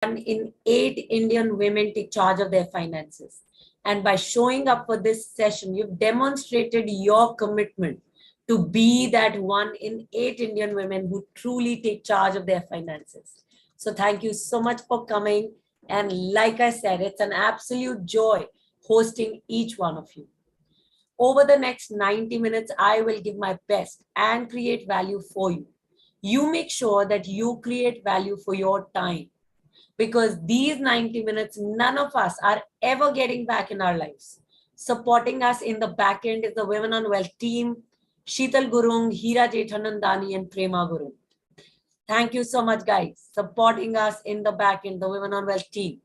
in 8 Indian women take charge of their finances. And by showing up for this session, you've demonstrated your commitment to be that 1 in 8 Indian women who truly take charge of their finances. So thank you so much for coming. And like I said, it's an absolute joy hosting each one of you. Over the next 90 minutes, I will give my best and create value for you. You make sure that you create value for your time, because these 90 minutes, none of us are ever getting back in our lives. Supporting us in the back end is the Women on Wealth team, Sheetal Gurung, Hira Jethanandani, and Prema Gurung. Thank you so much, guys, supporting us in the back end, the Women on Wealth team.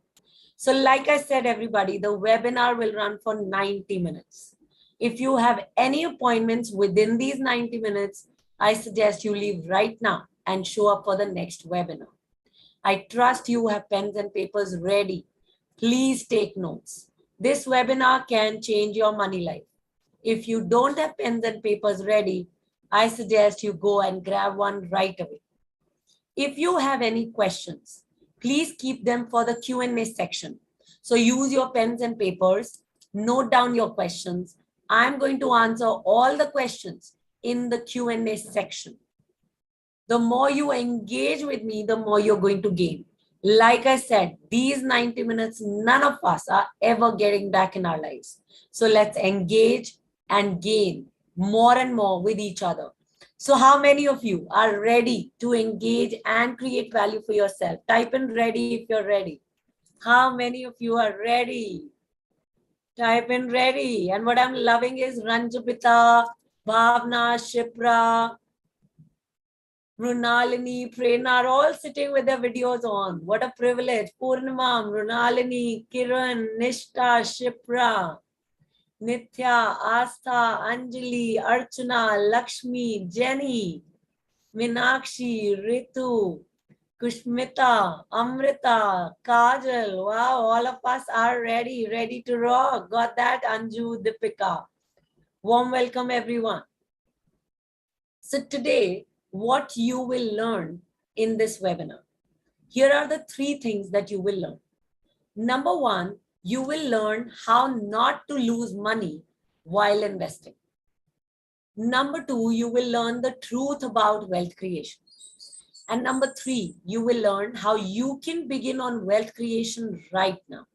So like I said, everybody, the webinar will run for 90 minutes. If you have any appointments within these 90 minutes, I suggest you leave right now and show up for the next webinar. I trust you have pens and papers ready. Please take notes. This webinar can change your money life. If you don't have pens and papers ready, I suggest you go and grab one right away. If you have any questions, please keep them for the Q&A section. So use your pens and papers, note down your questions. I'm going to answer all the questions in the Q&A section. The more you engage with me, the more you're going to gain. Like I said, these 90 minutes, none of us are ever getting back in our lives. So let's engage and gain more and more with each other. So how many of you are ready to engage and create value for yourself? Type in ready if you're ready. How many of you are ready? Type in ready. And what I'm loving is Ranjupita, Bhavna, Shipra, Mrunalini, Prerna are all sitting with their videos on. What a privilege. Purnima, Mrunalini, Kiran, Nishta, Shipra, Nithya, Astha, Anjali, Archana, Lakshmi, Jenny, Minakshi, Ritu, Kushmita, Amrita, Kajal. Wow, all of us are ready to rock. Got that, Anju, Deepika. Warm welcome, everyone. So today, what you will learn in this webinar. Here are the 3 things that you will learn. Number 1, you will learn how not to lose money while investing. Number 2, you will learn the truth about wealth creation. And number 3, you will learn how you can begin on wealth creation right now.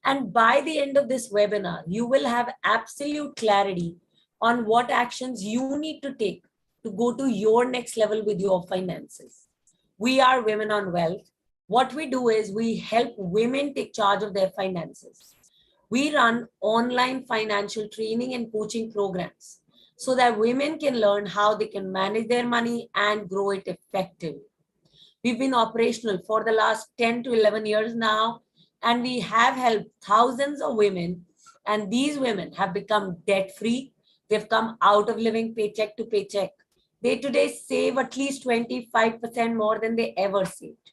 And by the end of this webinar, you will have absolute clarity on what actions you need to take to go to your next level with your finances. We are Women on Wealth. What we do is we help women take charge of their finances. We run online financial training and coaching programs so that women can learn how they can manage their money and grow it effectively. We've been operational for the last 10 to 11 years now, and we have helped thousands of women, and these women have become debt-free. They've come out of living paycheck to paycheck. They today save at least 25% more than they ever saved.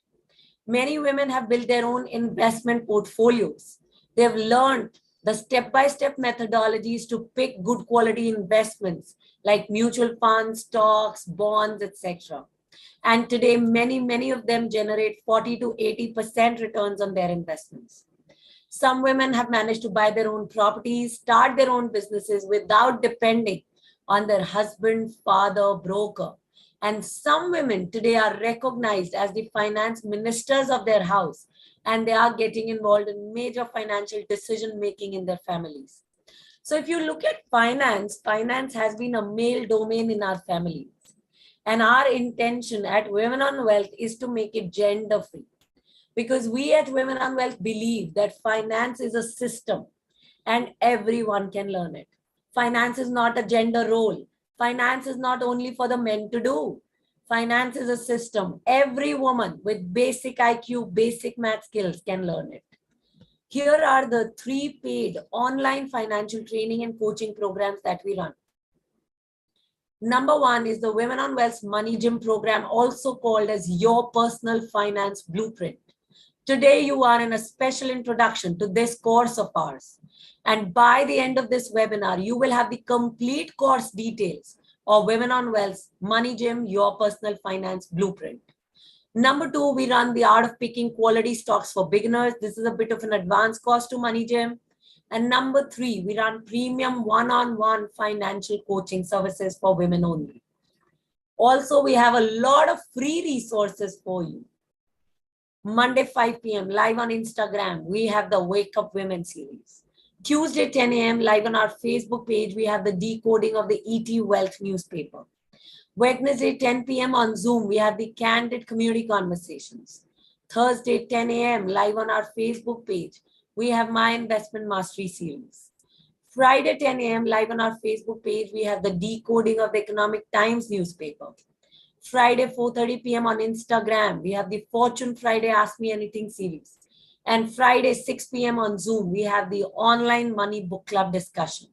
Many women have built their own investment portfolios. They've learned the step-by-step methodologies to pick good quality investments like mutual funds, stocks, bonds, etc. And today, many of them generate 40 to 80% returns on their investments. Some women have managed to buy their own properties, start their own businesses without depending on their husband, father, broker. And some women today are recognized as the finance ministers of their house, and they are getting involved in major financial decision making in their families. So if you look at finance, finance has been a male domain in our families. And our intention at Women on Wealth is to make it gender free. Because we at Women on Wealth believe that finance is a system and everyone can learn it. Finance is not a gender role. Finance is not only for the men to do. Finance is a system. Every woman with basic IQ, basic math skills can learn it. Here are the 3 paid online financial training and coaching programs that we run. Number 1 is the Women on Wealth Money Gym program, also called as Your Personal Finance Blueprint. Today, you are in a special introduction to this course of ours. And by the end of this webinar, you will have the complete course details of Women on Wealth's Money Gym, Your Personal Finance Blueprint. Number 2, we run the art of picking quality stocks for beginners. This is a bit of an advanced cost to money gym. And number 3, we run premium one-on-one financial coaching services for women only. Also, we have a lot of free resources for you. Monday 5 p.m. live on Instagram, we have the Wake Up Women series. Tuesday 10 a.m. live on our Facebook page, we have the decoding of the ET Wealth newspaper. Wednesday 10 p.m. on Zoom, we have the candid community conversations. Thursday 10 a.m. live on our Facebook page, we have my investment mastery series. Friday 10 a.m. live on our Facebook page, we have the decoding of the Economic Times newspaper. Friday 4:30 p.m. on Instagram, we have the Fortune Friday Ask Me Anything series. And Friday 6 p.m. on Zoom, we have the online money book club discussion.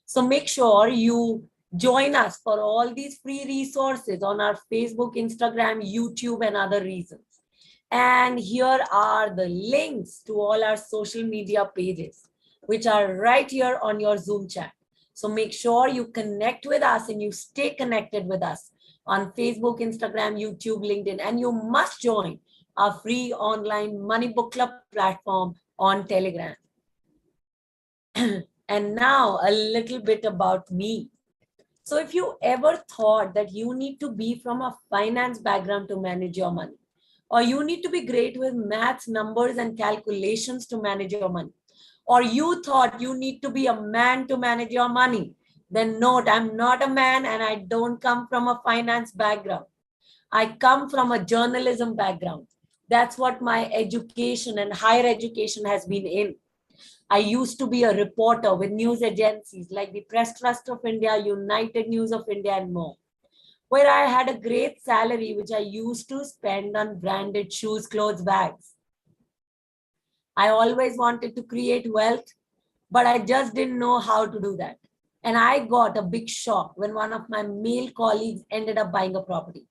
So make sure you join us for all these free resources on our Facebook, Instagram, YouTube, and other reasons. And here are the links to all our social media pages, which are right here on your Zoom chat. So make sure you connect with us and you stay connected with us on Facebook, Instagram, YouTube, LinkedIn, and you must join our free online money book club platform on Telegram. And now a little bit about me. So if you ever thought that you need to be from a finance background to manage your money, or you need to be great with maths, numbers, and calculations to manage your money, or you thought you need to be a man to manage your money, then note, I'm not a man and I don't come from a finance background. I come from a journalism background. That's what my education and higher education has been in. I used to be a reporter with news agencies like the Press Trust of India, United News of India, and more, where I had a great salary, which I used to spend on branded shoes, clothes, bags. I always wanted to create wealth, but I just didn't know how to do that. And I got a big shock when one of my male colleagues ended up buying a property.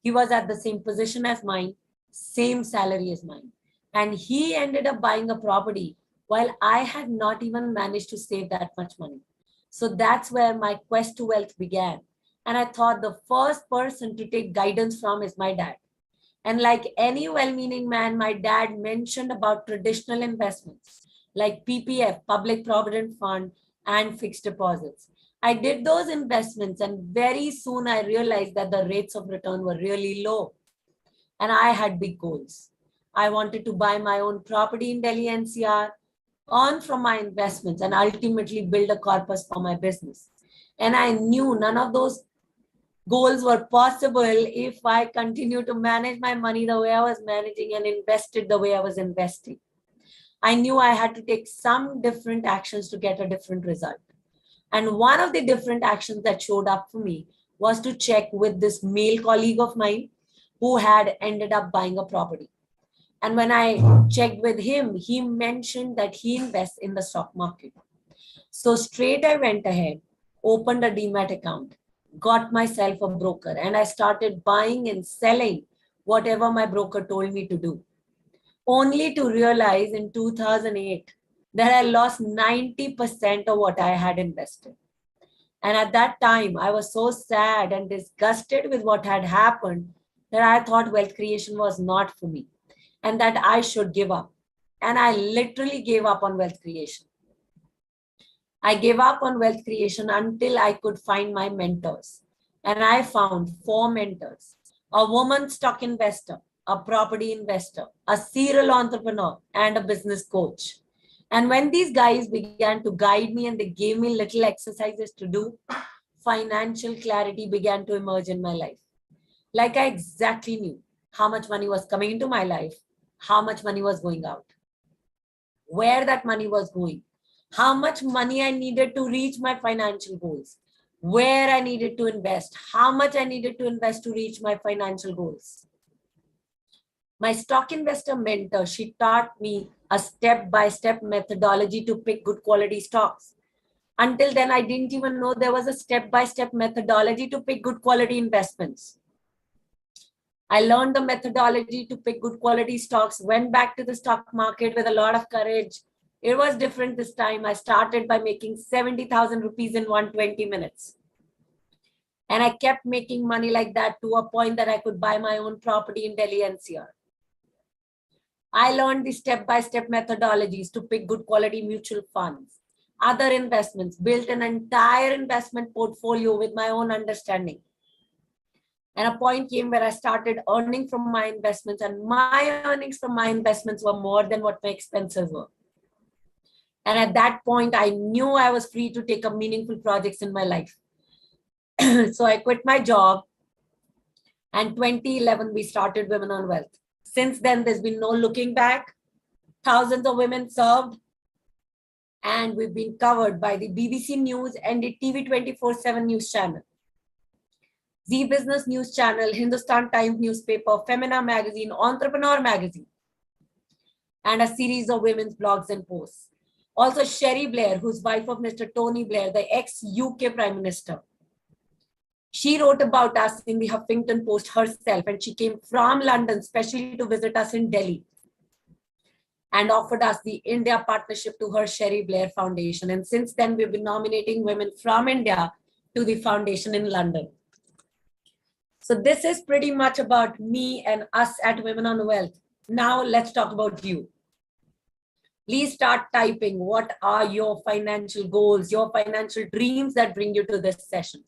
He was at the same position as mine, same salary as mine. And he ended up buying a property while I had not even managed to save that much money. So that's where my quest to wealth began. And I thought the first person to take guidance from is my dad. And like any well-meaning man, my dad mentioned about traditional investments like PPF, Public Provident Fund, and fixed deposits. I did those investments, and very soon I realized that the rates of return were really low. And I had big goals. I wanted to buy my own property in Delhi NCR, earn from my investments, and ultimately build a corpus for my business. And I knew none of those goals were possible if I continued to manage my money the way I was managing and invested the way I was investing. I knew I had to take some different actions to get a different result. And one of the different actions that showed up for me was to check with this male colleague of mine who had ended up buying a property. And when I checked with him, he mentioned that he invests in the stock market. So straight I went ahead, opened a demat account, got myself a broker, and I started buying and selling whatever my broker told me to do. Only to realize in 2008 that I lost 90% of what I had invested. And at that time, I was so sad and disgusted with what had happened that I thought wealth creation was not for me and that I should give up. And I literally gave up on wealth creation. I gave up on wealth creation until I could find my mentors. And I found 4 mentors: a woman stock investor, a property investor, a serial entrepreneur, and a business coach. And when these guys began to guide me and they gave me little exercises to do, financial clarity began to emerge in my life. Like I exactly knew how much money was coming into my life, how much money was going out, where that money was going, how much money I needed to reach my financial goals, where I needed to invest, how much I needed to invest to reach my financial goals. My stock investor mentor, she taught me a step-by-step methodology to pick good quality stocks. Until then, I didn't even know there was a step-by-step methodology to pick good quality investments. I learned the methodology to pick good quality stocks, went back to the stock market with a lot of courage. It was different this time. I started by making 70,000 rupees in 120 minutes. And I kept making money like that to a point that I could buy my own property in Delhi NCR. I learned the step-by-step methodologies to pick good quality mutual funds, other investments, built an entire investment portfolio with my own understanding. And a point came where I started earning from my investments, and my earnings from my investments were more than what my expenses were. And at that point, I knew I was free to take up meaningful projects in my life. So I quit my job, and 2011, we started Women on Wealth. Since then, there's been no looking back. Thousands of women served, and we've been covered by the BBC News and the TV 24/7 news channel, Zee Business News Channel, Hindustan Times newspaper, Femina magazine, Entrepreneur magazine, and a series of women's blogs and posts. Also, Sherry Blair, who's wife of Mr. Tony Blair, the ex-UK Prime Minister. She wrote about us in the Huffington Post herself, and she came from London especially to visit us in Delhi and offered us the India partnership to her Sherry Blair Foundation. And since then, we've been nominating women from India to the foundation in London. So this is pretty much about me and us at Women on Wealth. Now let's talk about you. Please start typing. What are your financial goals, your financial dreams that bring you to this session?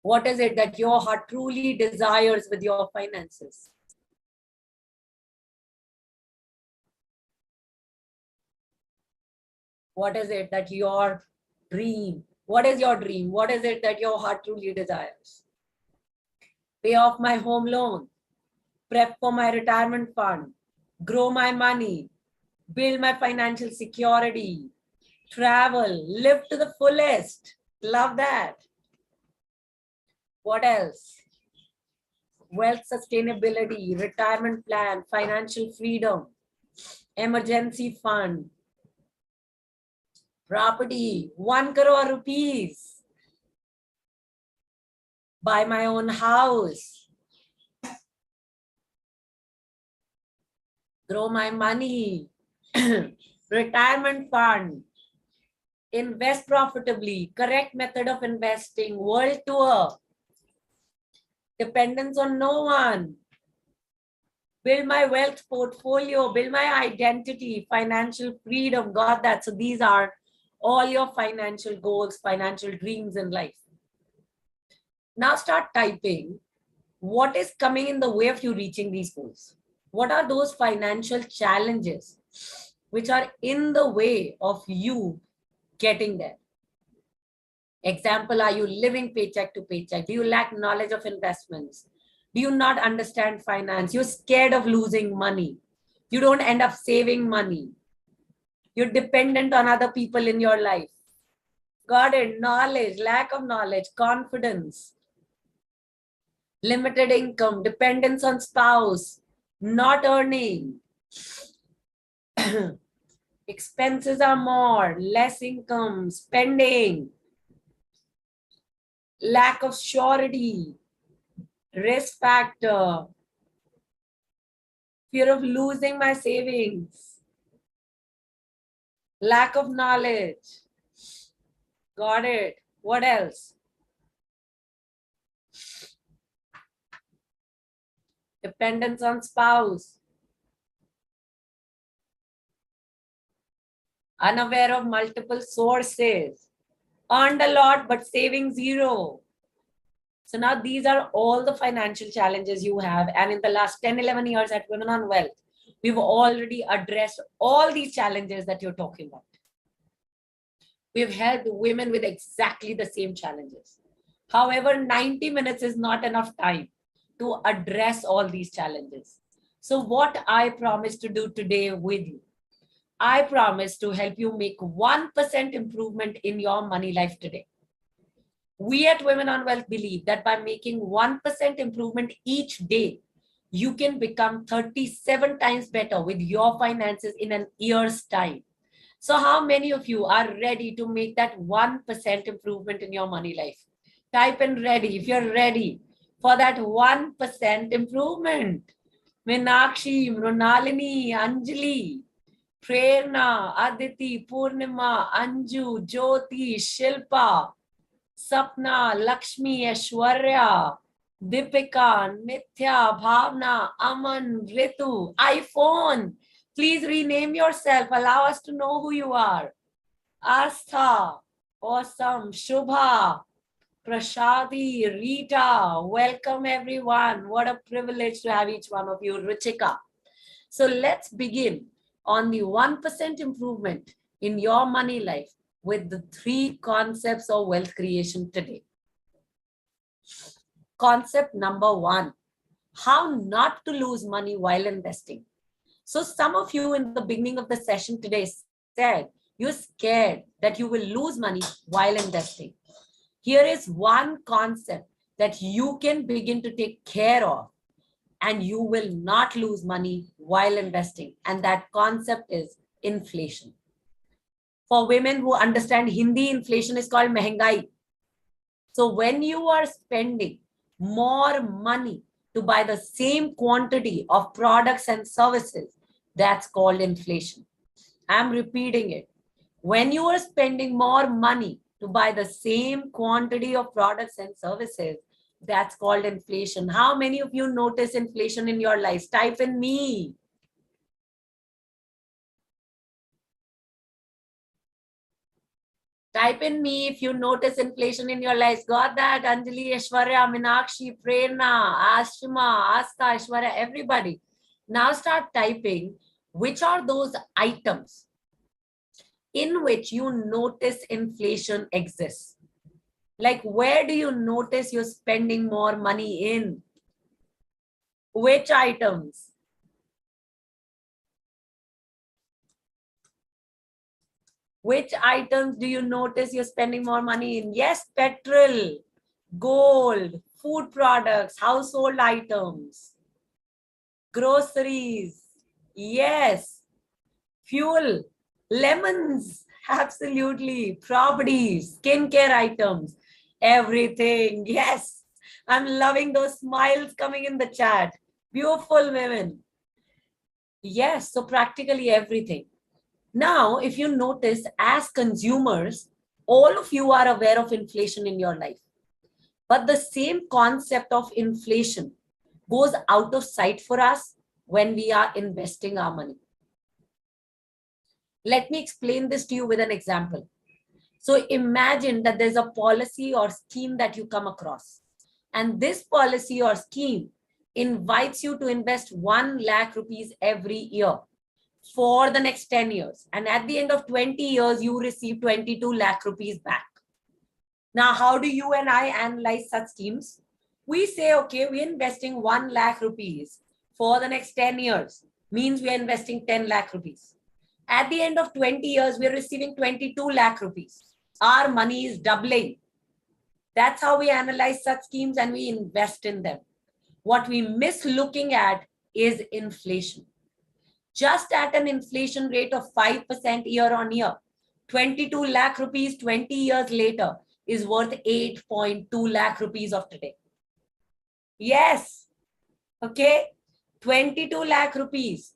What is it that your heart truly desires with your finances? What is it that your dream? What is your dream? What is it that your heart truly desires? Pay off my home loan, prep for my retirement fund, grow my money, build my financial security, travel, live to the fullest. Love that. What else? Wealth sustainability, retirement plan, financial freedom, emergency fund, property, 1 crore rupees, buy my own house, grow my money, retirement fund, invest profitably, correct method of investing, world tour, dependence on no one, build my wealth portfolio, build my identity, financial freedom, got that. So these are all your financial goals, financial dreams in life. Now start typing. What is coming in the way of you reaching these goals? What are those financial challenges which are in the way of you getting there? Example, are you living paycheck to paycheck? Do you lack knowledge of investments? Do you not understand finance? You're scared of losing money. You don't end up saving money. You're dependent on other people in your life. Got it? Knowledge, lack of knowledge, confidence, limited income, dependence on spouse, not earning. Expenses are more, less income, spending, lack of surety, risk factor, fear of losing my savings, lack of knowledge. Got it. What else? Dependence on spouse, unaware of multiple sources, earned a lot but saving zero. So now these are all the financial challenges you have. And in the last 10, 11 years at Women on Wealth, we've already addressed all these challenges that you're talking about. We've helped women with exactly the same challenges. However, 90 minutes is not enough time to address all these challenges. So what I promise to do today with you, I promise to help you make 1% improvement in your money life today. We at Women on Wealth believe that by making 1% improvement each day, you can become 37 times better with your finances in an year's time. So how many of you are ready to make that 1% improvement in your money life? Type in ready if you're ready for that 1% improvement. Meenakshi, Mrunalini, Anjali, Prerna, Aditi, Purnima, Anju, Jyoti, Shilpa, Sapna, Lakshmi, Aishwarya, Deepika, Nithya, Bhavna, Aman, Ritu, iPhone. Please rename yourself. Allow us to know who you are. Astha, awesome. Shubha, Prashadi, Rita, welcome everyone. What a privilege to have each one of you. Ruchika. So let's begin on the 1% improvement in your money life with the 3 concepts of wealth creation today. Concept number 1, how not to lose money while investing. So some of you in the beginning of the session today said you're scared that you will lose money while investing. Here is one concept that you can begin to take care of, and you will not lose money while investing. And that concept is inflation. For women who understand Hindi, inflation is called mehengai. So when you are spending more money to buy the same quantity of products and services, that's called inflation. I'm repeating it. When you are spending more money to buy the same quantity of products and services, that's called inflation. How many of you notice inflation in your lives? Type in me. Type in me if you notice inflation in your lives. Got that? Anjali, Aishwarya, Minakshi, Prerna, Ashima, Asta, Aishwarya, everybody. Now start typing which are those items in which you notice inflation exists. Like, where do you notice you're spending more money in? Which items? Which items do you notice you're spending more money in? Yes, petrol, gold, food products, household items, groceries. Yes, fuel, lemons, absolutely, properties, skincare items, everything. Yes, I'm loving those smiles coming in the chat. Beautiful women. Yes, so practically everything. Now, if you notice, as consumers, all of you are aware of inflation in your life. But the same concept of inflation goes out of sight for us when we are investing our money. Let me explain this to you with an example. So imagine that there's a policy or scheme that you come across. And this policy or scheme invites you to invest 1 lakh rupees every year for the next 10 years. And at the end of 20 years, you receive 22 lakh rupees back. Now, how do you and I analyze such schemes? We say, okay, we're investing 1 lakh rupees for the next 10 years, means we're investing 10 lakh rupees. At the end of 20 years, we're receiving 22 lakh rupees. Our money is doubling. That's how we analyze such schemes and we invest in them. What we miss looking at is inflation. Just at an inflation rate of 5% year on year, 22 lakh rupees 20 years later is worth 8.2 lakh rupees of today. Yes. Okay. 22 lakh rupees.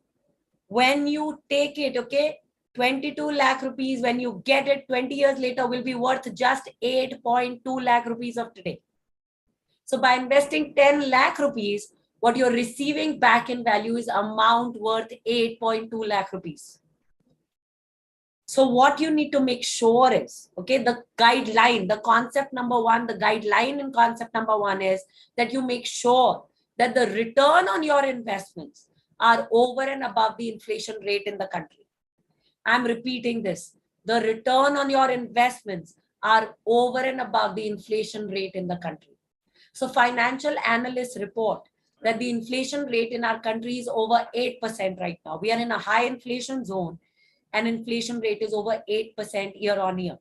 When you take it, okay, 22 lakh rupees, when you get it 20 years later, will be worth just 8.2 lakh rupees of today. So by investing 10 lakh rupees, what you're receiving back in value is amount worth 8.2 lakh rupees. So what you need to make sure is, okay, the guideline, the concept number 1, the guideline in concept number 1 is that you make sure that the return on your investments are over and above the inflation rate in the country. I'm repeating this. The return on your investments are over and above the inflation rate in the country. So financial analysts report that the inflation rate in our country is over 8% right now. We are in a high inflation zone and inflation rate is over 8% year on year.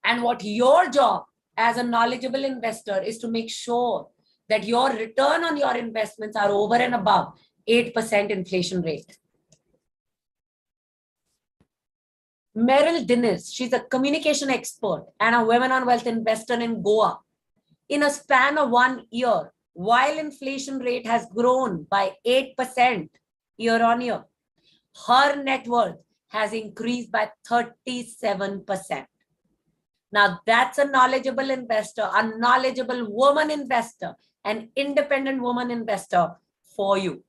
And what your job as a knowledgeable investor is to make sure that your return on your investments are over and above 8% inflation rate. Meryl Dennis, she's a communication expert and a women on wealth investor in Goa. In a span of 1 year, while inflation rate has grown by 8% year on year, her net worth has increased by 37%. Now that's a knowledgeable investor, a knowledgeable woman investor, an independent woman investor for you.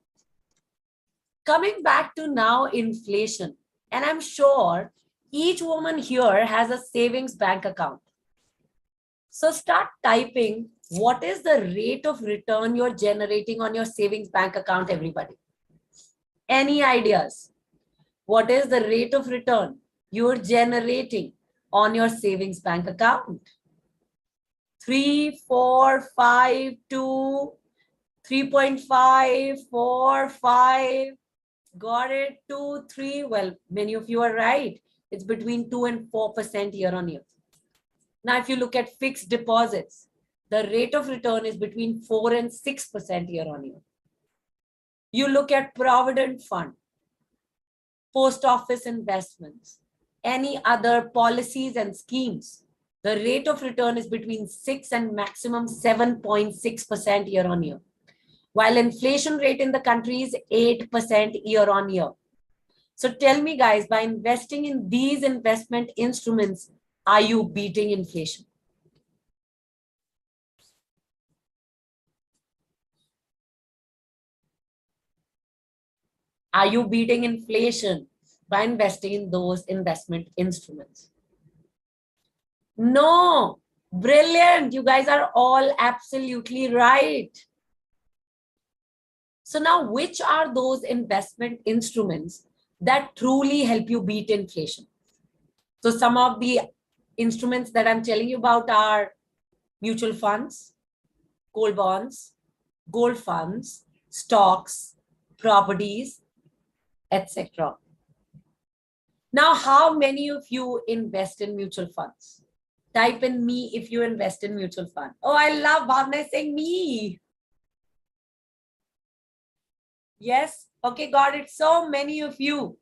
Coming back to now inflation, and I'm sure each woman here has a savings bank account. So start typing what is the rate of return you're generating on your savings bank account, everybody. Any ideas? What is the rate of return you're generating on your savings bank account? 3, 4, 5, 2, 3.5, 4, 5. Got it? 2, 3. Well, many of you are right. It's between 2 and 4% year on year. Now, if you look at fixed deposits, the rate of return is between 4 and 6% year on year. You look at provident fund, post office investments, any other policies and schemes, the rate of return is between 6 and maximum 7.6% year on year. While inflation rate in the country is 8% year on year. So tell me, guys, by investing in these investment instruments, are you beating inflation? Are you beating inflation by investing in those investment instruments? No. Brilliant. You guys are all absolutely right. So now, which are those investment instruments that truly help you beat inflation? So some of the instruments that I'm telling you about are mutual funds, gold bonds, gold funds, stocks, properties, etc. Now, how many of you invest in mutual funds? Type in me if you invest in mutual fund. Oh, I love Bhavna saying me. Yes. Okay, got it. So many of you.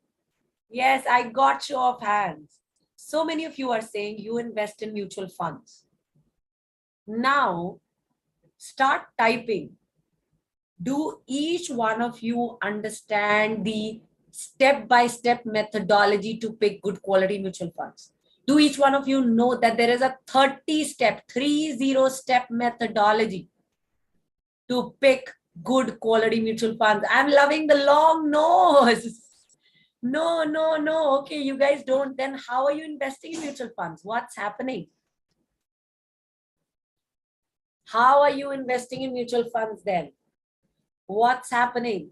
Yes, I got show of hands. So many of you are saying you invest in mutual funds. Now, start typing. Do each one of you understand the step-by-step methodology to pick good quality mutual funds? Do each one of you know that there is a 30-step, 30-step methodology to pick good quality mutual funds? I'm loving the long nose. No. Okay, you guys don't. Then how are you investing in mutual funds? What's happening? How are you investing in mutual funds then? What's happening?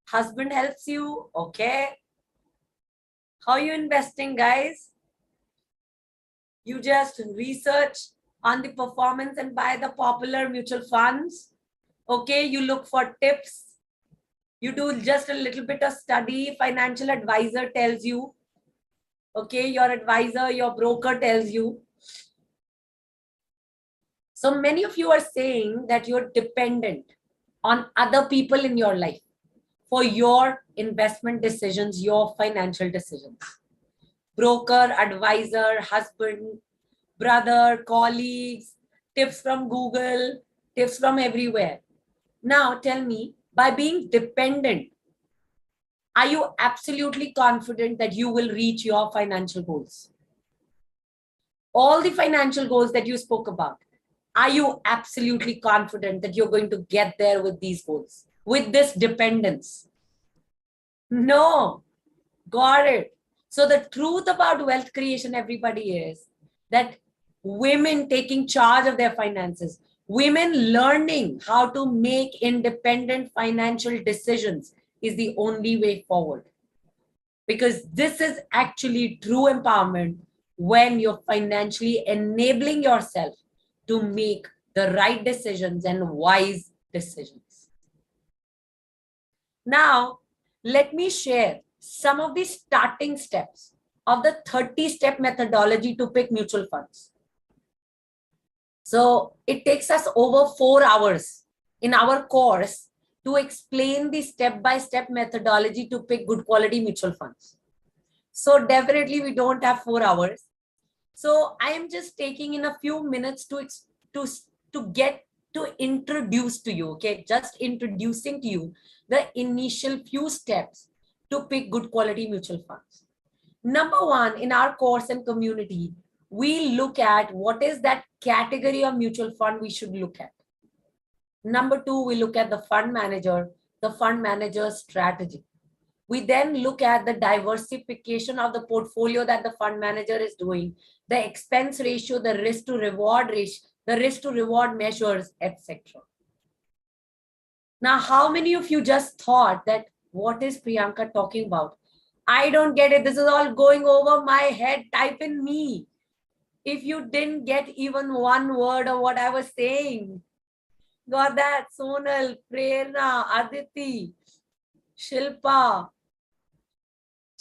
Husband helps you. Okay. How are you investing, guys? You just research on the performance and buy the popular mutual funds. Okay. You look for tips. You do just a little bit of study. Financial advisor tells you. Okay. Your advisor, your broker tells you. So many of you are saying that you're dependent on other people in your life for your investment decisions, your financial decisions. Broker, advisor, husband, brother, colleagues, tips from Google, tips from everywhere. Now tell me, by being dependent, are you absolutely confident that you will reach your financial goals? All the financial goals that you spoke about, are you absolutely confident that you're going to get there with these goals, with this dependence? No. Got it. So the truth about wealth creation, everybody, is that women taking charge of their finances, women learning how to make independent financial decisions is the only way forward. Because this is actually true empowerment when you're financially enabling yourself to make the right decisions and wise decisions. Now, let me share some of the starting steps of the 30-step methodology to pick mutual funds. So it takes us over 4 hours in our course to explain the step-by-step methodology to pick good quality mutual funds. So definitely we don't have 4 hours. So I am just taking in a few minutes to introduce to you, okay, just introducing to you the initial few steps to pick good quality mutual funds. Number one, in our course and community, we look at what is that category of mutual fund we should look at. Number two, we look at the fund manager's strategy. We then look at the diversification of the portfolio that the fund manager is doing, the expense ratio, the risk to reward ratio, the risk to reward measures, etc. Now, how many of you just thought that what is Priyanka talking about? I don't get it. This is all going over my head. Type in me if you didn't get even one word of what I was saying. Got that? Sonal, Prerna, Aditi, Shilpa,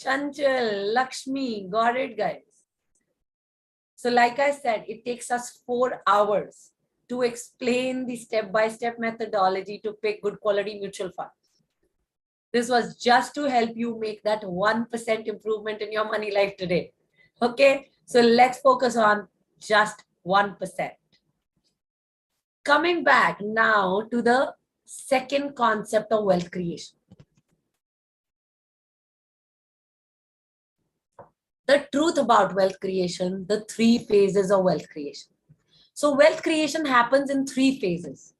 Chanchal, Lakshmi. Got it, guys? So like I said, it takes us 4 hours to explain the step-by-step methodology to pick good quality mutual funds. This was just to help you make that 1% improvement in your money life today. Okay, so let's focus on just 1%. Coming back now to the second concept of wealth creation. The truth about wealth creation, the 3 phases of wealth creation. So wealth creation happens in 3 phases: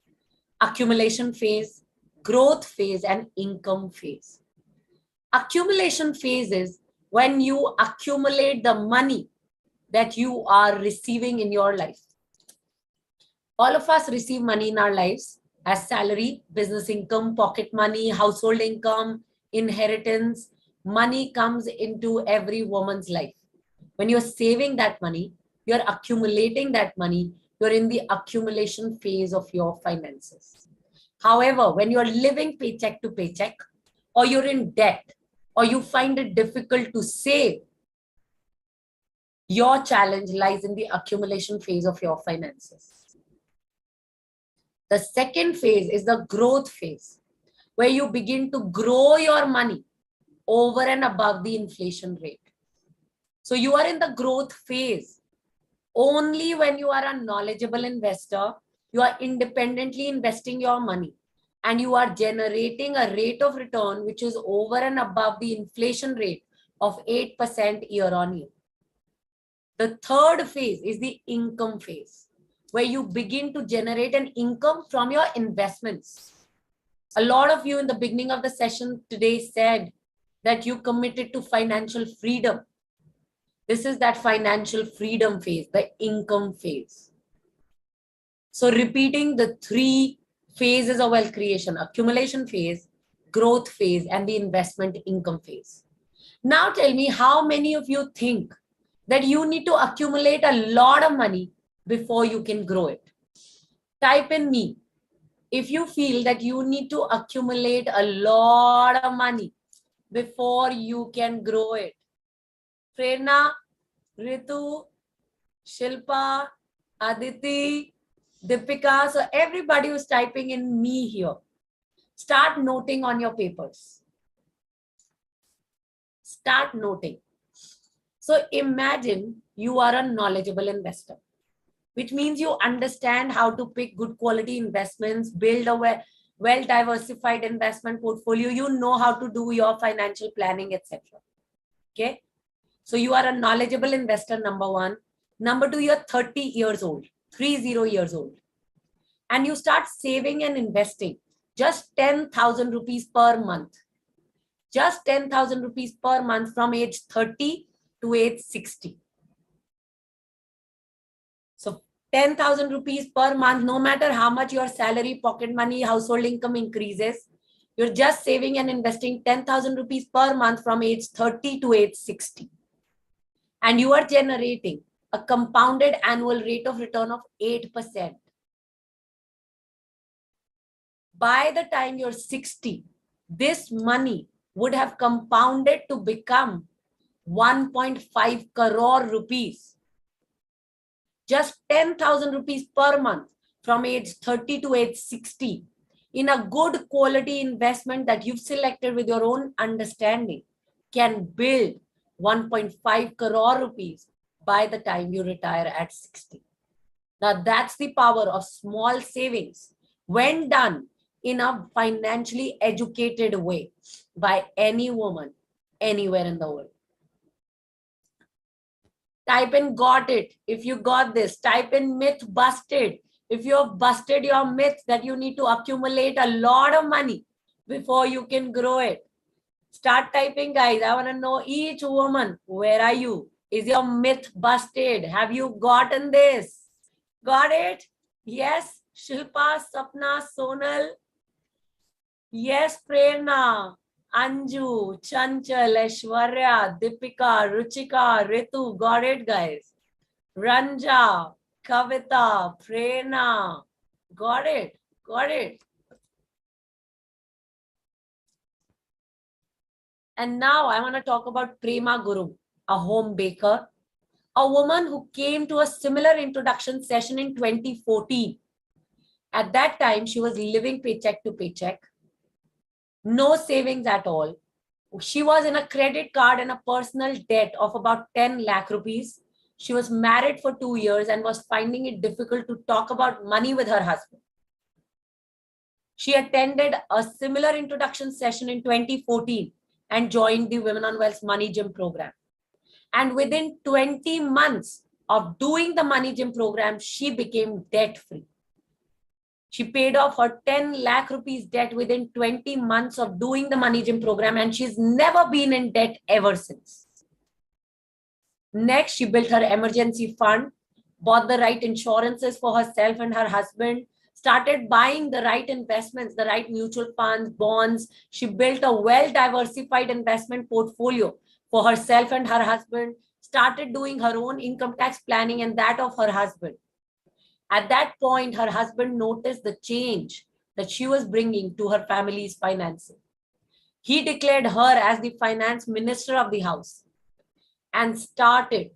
accumulation phase, growth phase, and income phase. Accumulation phase is when you accumulate the money that you are receiving in your life. All of us receive money in our lives as salary, business income, pocket money, household income, inheritance. Money comes into every woman's life. When you're saving that money, you're accumulating that money, you're in the accumulation phase of your finances. However, when you're living paycheck to paycheck, or you're in debt, or you find it difficult to save, your challenge lies in the accumulation phase of your finances. The second phase is the growth phase, where you begin to grow your money over and above the inflation rate. So you are in the growth phase only when you are a knowledgeable investor, you are independently investing your money, and you are generating a rate of return which is over and above the inflation rate of 8% year on year. The third phase is the income phase, where you begin to generate an income from your investments. A lot of you in the beginning of the session today said that you committed to financial freedom. This is that financial freedom phase, the income phase. So repeating the 3 phases of wealth creation: accumulation phase, growth phase, and the investment income phase. Now tell me, how many of you think that you need to accumulate a lot of money before you can grow it? Type in me if you feel that you need to accumulate a lot of money before you can grow it. Prerna, Ritu, Shilpa, Aditi, Deepika. So everybody who's typing in me here, start noting on your papers. Start noting. So imagine you are a knowledgeable investor, which means you understand how to pick good quality investments, build a well-diversified investment portfolio. You know how to do your financial planning, etc. Okay. So you are a knowledgeable investor, number one. Number two, you're 30 years old, 30 years old. And you start saving and investing just 10,000 rupees per month. Just 10,000 rupees per month from age 30 to age 60. So 10,000 rupees per month, no matter how much your salary, pocket money, household income increases, you're just saving and investing 10,000 rupees per month from age 30 to age 60. And you are generating a compounded annual rate of return of 8%. By the time you're 60, this money would have compounded to become 1.5 crore rupees. Just 10,000 rupees per month from age 30 to age 60 in a good quality investment that you've selected with your own understanding can build 1.5 crore rupees by the time you retire at 60. Now that's the power of small savings when done in a financially educated way by any woman anywhere in the world. Type in got it if you got this. Type in myth busted if you have busted your myth that you need to accumulate a lot of money before you can grow it. Start typing, guys. I want to know each woman, where are you? Is your myth busted? Have you gotten this? Got it? Yes, Shilpa, Sapna, Sonal. Yes, Prerna, Anju, Chanchal, Aishwarya, Deepika, Ruchika, Ritu. Got it, guys. Ranja, Kavita, Prerna. Got it. Got it. And now I want to talk about Prema Guru, a home baker, a woman who came to a similar introduction session in 2014. At that time, she was living paycheck to paycheck, no savings at all. She was in a credit card and a personal debt of about 10 lakh rupees. She was married for 2 years and was finding it difficult to talk about money with her husband. She attended a similar introduction session in 2014 and joined the Women on Wealth's Money Gym program. And within 20 months of doing the Money Gym program, she became debt-free. She paid off her 10 lakh rupees debt within 20 months of doing the Money Gym program, and she's never been in debt ever since. Next, she built her emergency fund, bought the right insurances for herself and her husband, started buying the right investments, the right mutual funds, bonds. She built a well-diversified investment portfolio for herself and her husband, started doing her own income tax planning and that of her husband. At that point, her husband noticed the change that she was bringing to her family's finances. He declared her as the finance minister of the house and started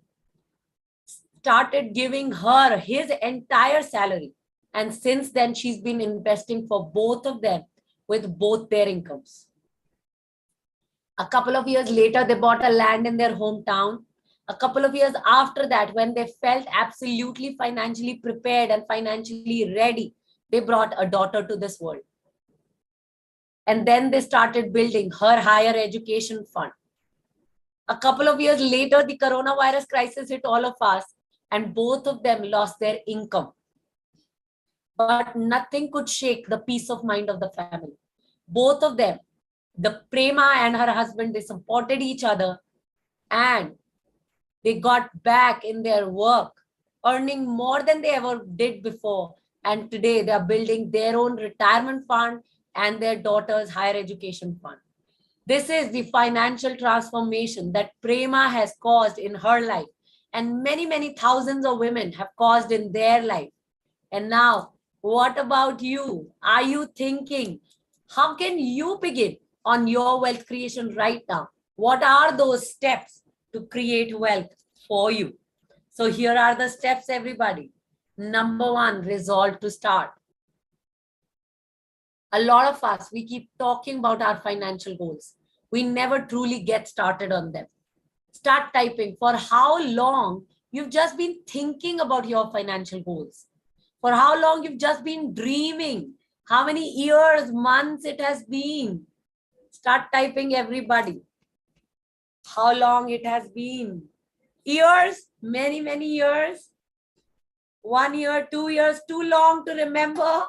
giving her his entire salary. And since then, she's been investing for both of them with both their incomes. A couple of years later, they bought a land in their hometown. A couple of years after that, when they felt absolutely financially prepared and financially ready, they brought a daughter to this world. And then they started building her higher education fund. A couple of years later, the coronavirus crisis hit all of us, and both of them lost their income. But nothing could shake the peace of mind of the family. Both of them, the Prema and her husband, they supported each other and they got back in their work, earning more than they ever did before. And today they are building their own retirement fund and their daughter's higher education fund. This is the financial transformation that Prema has caused in her life. And many, many thousands of women have caused in their life. And now, what about you? Are you thinking, how can you begin on your wealth creation right now? What are those steps to create wealth for you? So here are the steps, everybody. Number one, resolve to start. A lot of us, we keep talking about our financial goals. We never truly get started on them. Start typing for how long you've just been thinking about your financial goals. For how long you've just been dreaming. How many years, months it has been. Start typing, everybody. How long it has been. Years, many, many years. 1 year, 2 years, too long to remember.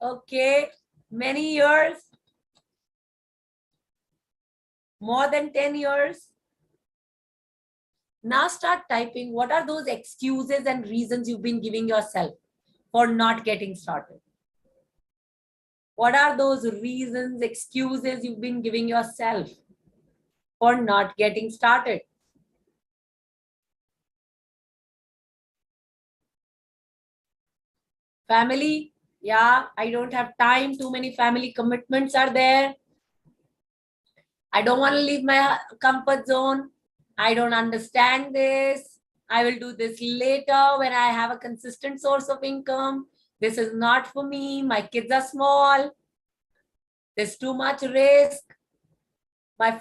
Okay, many years. More than 10 years. Now start typing what are those excuses and reasons you've been giving yourself for not getting started. What are those reasons, excuses you've been giving yourself for not getting started? Family, yeah, I don't have time. Too many family commitments are there. I don't want to leave my comfort zone. I don't understand this. I will do this later when I have a consistent source of income. This is not for me. My kids are small. There's too much risk. My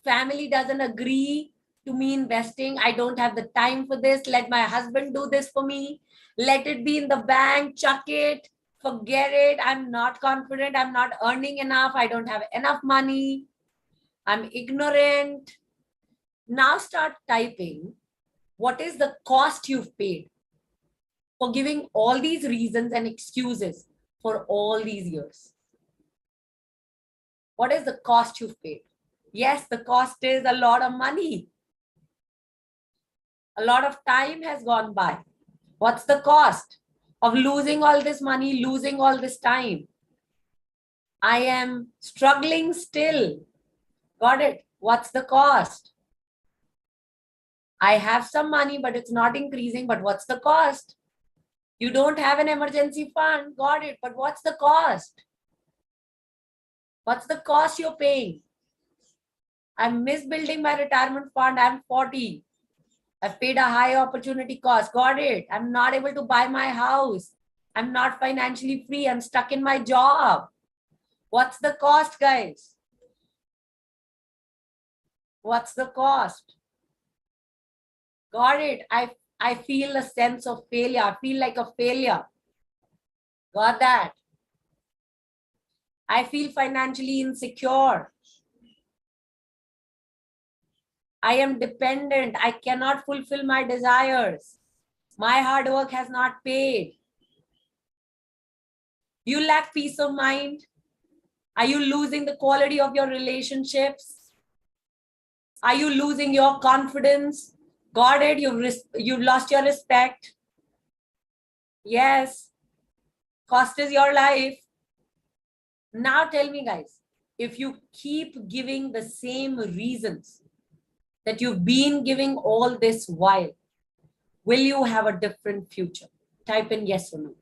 family doesn't agree to me investing. I don't have the time for this. Let my husband do this for me. Let it be in the bank, chuck it, forget it. I'm not confident. I'm not earning enough. I don't have enough money. I'm ignorant. Now start typing what is the cost you've paid for giving all these reasons and excuses for all these years. What is the cost you've paid? Yes, the cost is a lot of money. A lot of time has gone by. What's the cost of losing all this money, losing all this time? I am struggling still. Got it? What's the cost? I have some money, but it's not increasing. But what's the cost? You don't have an emergency fund. Got it. But what's the cost? What's the cost you're paying? I'm misbuilding my retirement fund. I'm 40. I've paid a high opportunity cost. Got it. I'm not able to buy my house. I'm not financially free. I'm stuck in my job. What's the cost, guys? What's the cost? Got it. I feel a sense of failure. I feel like a failure. Got that. I feel financially insecure. I am dependent. I cannot fulfill my desires. My hard work has not paid. You lack peace of mind. Are you losing the quality of your relationships? Are you losing your confidence? Got it. You've lost your respect. Yes. Cost is your life. Now tell me, guys, if you keep giving the same reasons that you've been giving all this while, will you have a different future? Type in yes or no.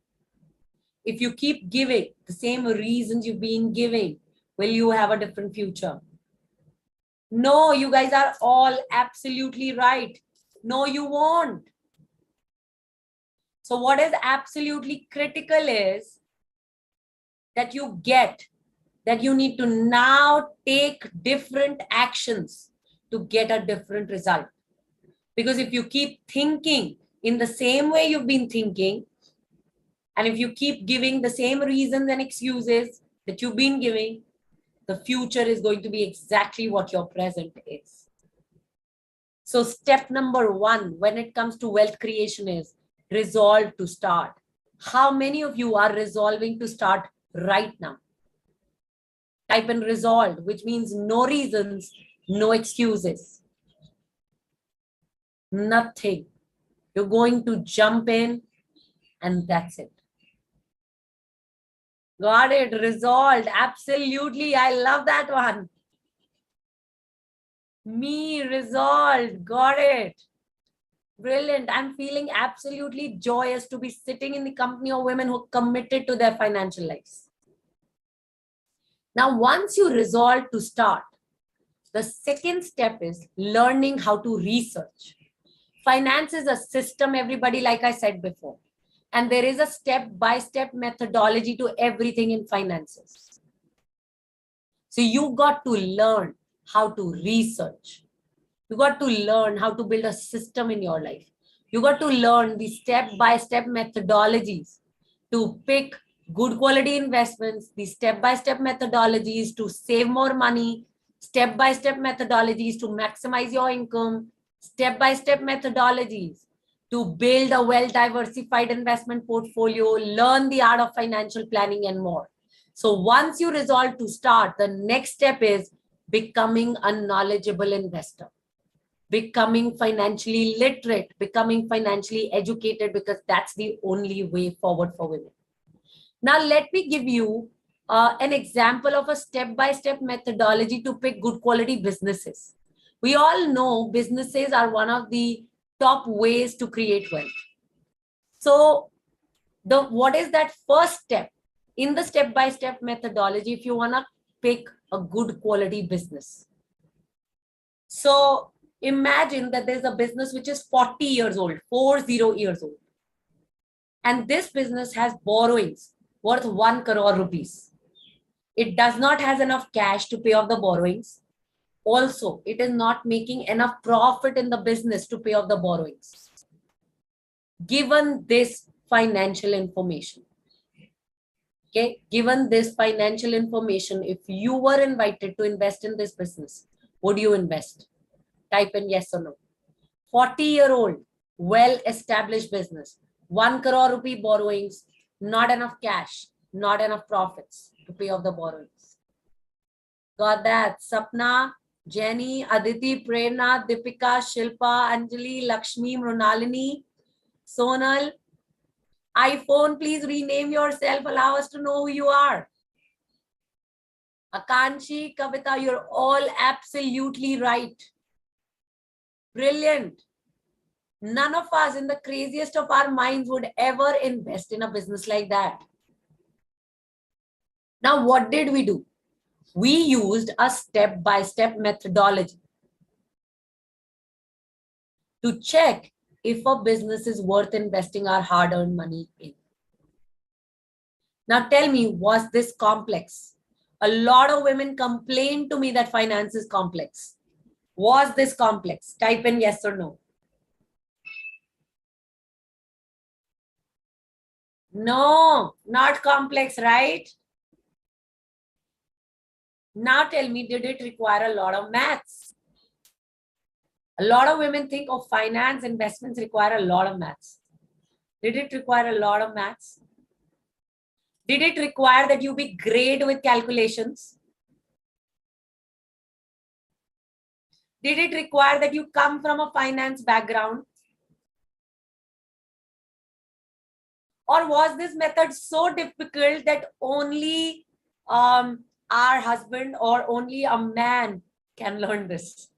If you keep giving the same reasons you've been giving, will you have a different future? No, you guys are all absolutely right. No, you won't. So what is absolutely critical is that you get that you need to now take different actions to get a different result. Because if you keep thinking in the same way you've been thinking, and if you keep giving the same reasons and excuses that you've been giving, the future is going to be exactly what your present is. So step number 1 when it comes to wealth creation is resolve to start. How many of you are resolving to start right now? Type in resolved, which means no reasons, no excuses. Nothing. You're going to jump in and that's it. Got it. Resolved. Absolutely. I love that one. Me, resolved. Got it. Brilliant. I'm feeling absolutely joyous to be sitting in the company of women who are committed to their financial lives. Now, once you resolve to start, the second step is learning how to research. Finance is a system, everybody, like I said before. And there is a step-by-step methodology to everything in finances. So you got to learn how to research. You got to learn how to build a system in your life. You got to learn the step-by-step methodologies to pick good quality investments, the step-by-step methodologies to save more money, step-by-step methodologies to maximize your income, step-by-step methodologies to build a well-diversified investment portfolio, learn the art of financial planning and more. So once you resolve to start, the next step is becoming a knowledgeable investor, becoming financially literate, becoming financially educated, because that's the only way forward for women. Now, let me give you an example of a step-by-step methodology to pick good quality businesses. We all know businesses are one of the top ways to create wealth. So what is that first step in the step-by-step methodology if you want to pick a good quality business? So imagine that there's a business which is 40 years old, 40 years old. And this business has borrowings worth 1 crore rupees. It does not have enough cash to pay off the borrowings. Also, it is not making enough profit in the business to pay off the borrowings. Given this financial information, okay, given this financial information, if you were invited to invest in this business, Would you invest? Type in yes or no. 40-year-old, well-established business, 1 crore rupee borrowings, not enough cash, not enough profits to pay off the borrowings. Got that? Sapna, Jenny, Aditi, Prerna, Deepika, Shilpa, Anjali, Lakshmi, Mrunalini, Sonal. iPhone, please rename yourself. Allow us to know who you are. Akanshi, Kavita, you're all absolutely right. Brilliant. None of us in the craziest of our minds would ever invest in a business like that. Now, what did we do? We used a step-by-step methodology to check if a business is worth investing our hard-earned money in. Now tell me, was this complex? A lot of women complain to me that finance is complex. Was this complex? Type in yes or no. No, not complex, right? Now tell me, did it require a lot of maths? A lot of women think of finance investments require a lot of maths. Did it require a lot of maths? Did it require that you be great with calculations? Did it require that you come from a finance background? Or was this method so difficult that only our husband or only a man can learn this?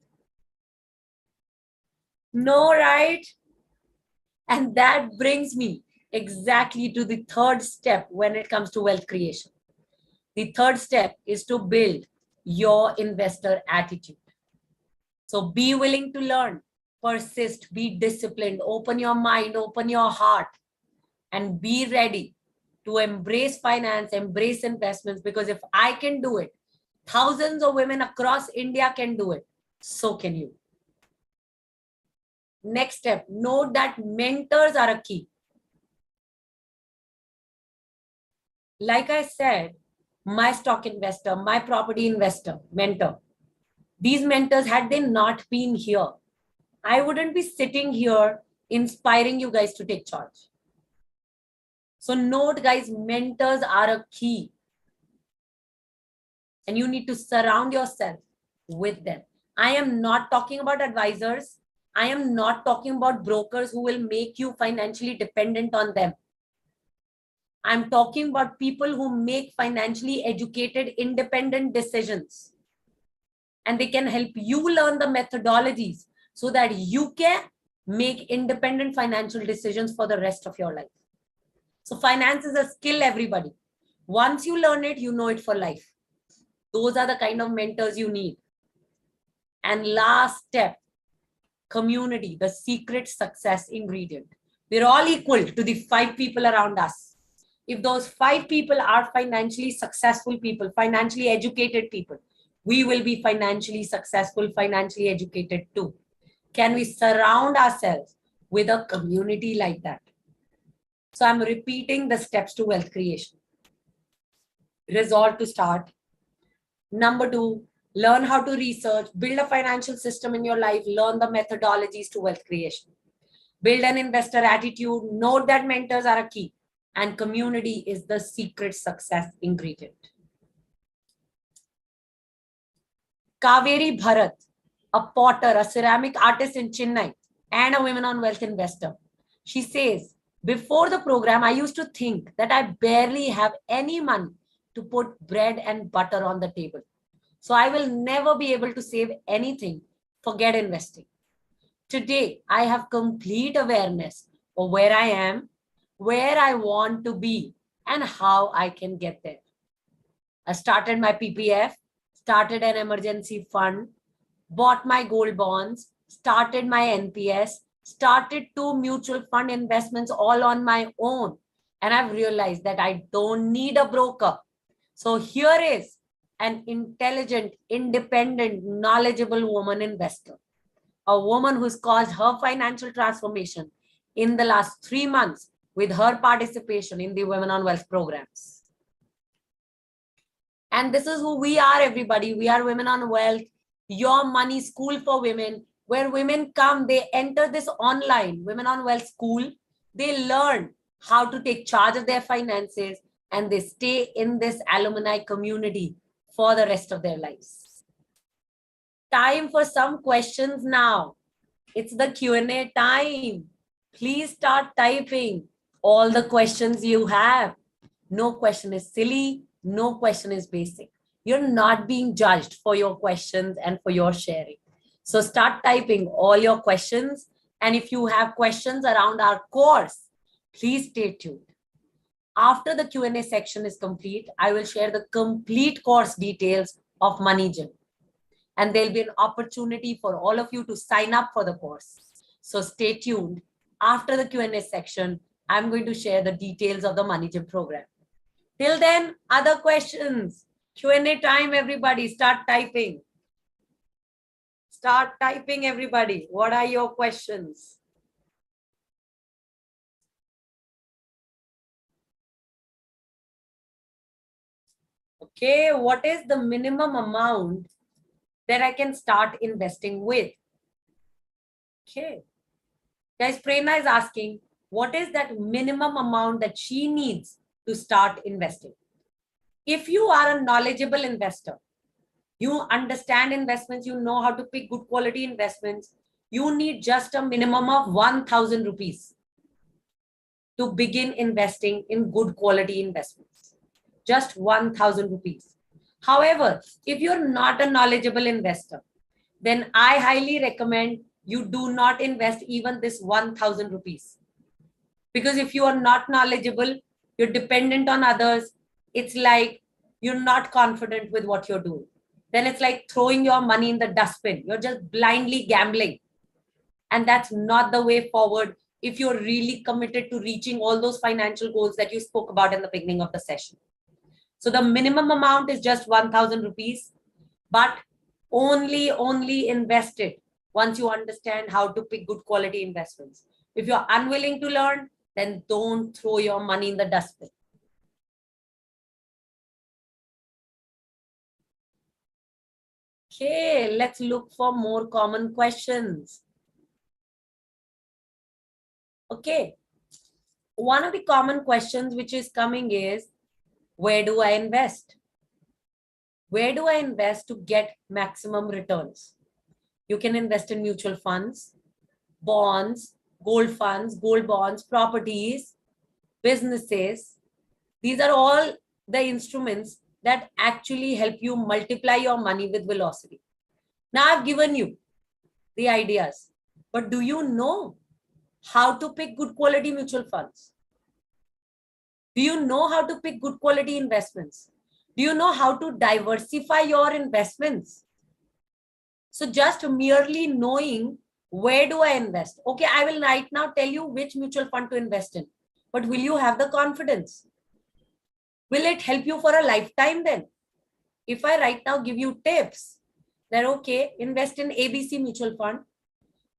No, right? And that brings me exactly to the third step when it comes to wealth creation. The third step is to build your investor attitude. So be willing to learn, persist, be disciplined, open your mind, open your heart, and be ready to embrace finance, embrace investments, because if I can do it, thousands of women across India can do it. So can you. Next step, note that mentors are a key. Like I said, my stock investor, my property investor, mentor, these mentors, had they not been here, I wouldn't be sitting here inspiring you guys to take charge. So note, guys, mentors are a key. And you need to surround yourself with them. I am not talking about advisors. I am not talking about brokers who will make you financially dependent on them. I'm talking about people who make financially educated, independent decisions. And they can help you learn the methodologies so that you can make independent financial decisions for the rest of your life. So finance is a skill, everybody. Once you learn it, you know it for life. Those are the kind of mentors you need. And last step, community, the secret success ingredient. We're all equal to the 5 people around us. If those 5 people are financially successful people, financially educated people, we will be financially successful, financially educated too. Can we surround ourselves with a community like that? So I'm repeating the steps to wealth creation. Resolve to start. Number 2, learn how to research, build a financial system in your life, learn the methodologies to wealth creation. Build an investor attitude, note that mentors are a key, and community is the secret success ingredient. Kaveri Bharat, a potter, a ceramic artist in Chennai, and a women on wealth investor. She says, before the program, I used to think that I barely have any money to put bread and butter on the table. So I will never be able to save anything. Forget investing. Today, I have complete awareness of where I am, where I want to be, and how I can get there. I started my PPF, started an emergency fund, bought my gold bonds, started my NPS, started 2 mutual fund investments all on my own. And I've realized that I don't need a broker. So here is an intelligent, independent, knowledgeable woman investor. A woman who's caused her financial transformation in the last 3 months with her participation in the Women on Wealth programs. And this is who we are, everybody. We are Women on Wealth. Your Money School for Women, where women come, they enter this online Women on Wealth School. They learn how to take charge of their finances, and they stay in this alumni community for the rest of their lives. Time for some questions now. It's the Q&A time. Please start typing all the questions you have. No question is silly. No question is basic. You're not being judged for your questions and for your sharing. So start typing all your questions. And if you have questions around our course, please stay tuned. After the Q&A section is complete, I will share the complete course details of Money Gym. And there'll be an opportunity for all of you to sign up for the course. So stay tuned. After the Q&A section, I'm going to share the details of the Money Gym program. Till then, other questions? Q&A time, everybody. Start typing. Start typing, everybody. What are your questions? Okay, what is the minimum amount that I can start investing with? Okay. Guys, Prerna is asking, what is that minimum amount that she needs to start investing? If you are a knowledgeable investor, you understand investments, you know how to pick good quality investments, you need just a minimum of 1,000 rupees to begin investing in good quality investments. Just 1,000 rupees. However, if you're not a knowledgeable investor, then I highly recommend you do not invest even this 1,000 rupees. Because if you are not knowledgeable, you're dependent on others, it's like you're not confident with what you're doing. Then it's like throwing your money in the dustbin. You're just blindly gambling. And that's not the way forward if you're really committed to reaching all those financial goals that you spoke about in the beginning of the session. So the minimum amount is just 1,000 rupees, but only invest it once you understand how to pick good quality investments. If you're unwilling to learn, then don't throw your money in the dustbin. Okay, let's look for more common questions. Okay, one of the common questions which is coming is, where do I invest? Where do I invest to get maximum returns? You can invest in mutual funds, bonds, gold bonds, properties, businesses. These are all the instruments that actually help you multiply your money with velocity. Now I've given you the ideas, but do you know how to pick good quality mutual funds? Do you know how to pick good quality investments? Do you know how to diversify your investments? So just merely knowing where do I invest? Okay, I will right now tell you which mutual fund to invest in, but will you have the confidence? Will it help you for a lifetime then? If I right now give you tips that, okay, invest in ABC mutual fund,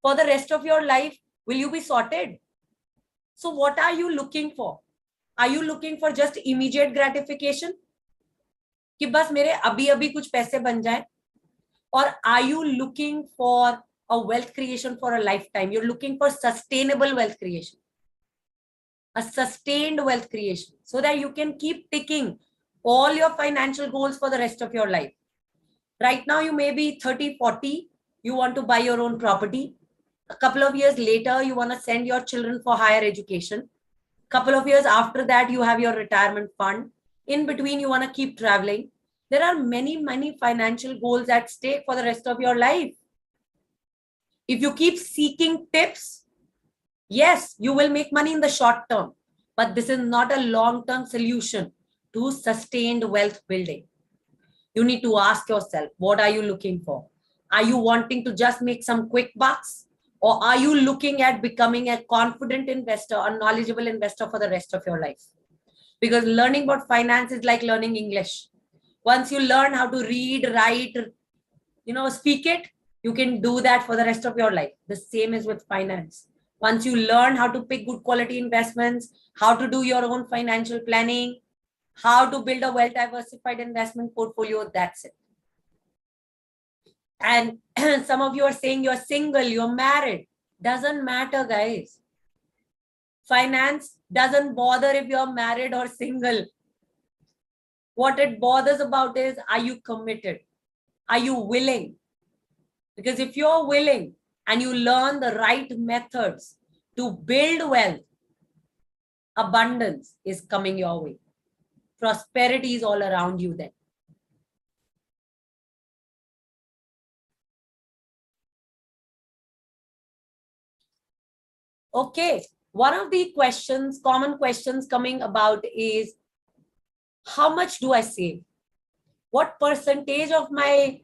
for the rest of your life, will you be sorted? So what are you looking for? Are you looking for just immediate gratification? कि बस मेरे अभी अभी कुछ पैसे बन जाए? Or are you looking for a wealth creation for a lifetime? You're looking for sustainable wealth creation, a sustained wealth creation, so that you can keep ticking all your financial goals for the rest of your life. Right now, you may be 30, 40, you want to buy your own property. A couple of years later, you want to send your children for higher education. Couple of years after that, you have your retirement fund. In between, you want to keep traveling. There are many financial goals at stake for the rest of your life. If you keep seeking tips, yes, you will make money in the short term, but this is not a long-term solution to sustained wealth building. You need to ask yourself, what are you looking for? Are you wanting to just make some quick bucks? Or are you looking at becoming a confident investor, a knowledgeable investor for the rest of your life? Because learning about finance is like learning English. Once you learn how to read, write, speak it, you can do that for the rest of your life. The same is with finance. Once you learn how to pick good quality investments, how to do your own financial planning, how to build a well-diversified investment portfolio, that's it. And some of you are saying you're single, you're married. Doesn't matter, guys. Finance doesn't bother if you're married or single. What it bothers about is, are you committed? Are you willing? Because if you're willing and you learn the right methods to build wealth, abundance is coming your way. Prosperity is all around you then. Okay, one of the questions, common questions coming about is, how much do I save? What percentage of my,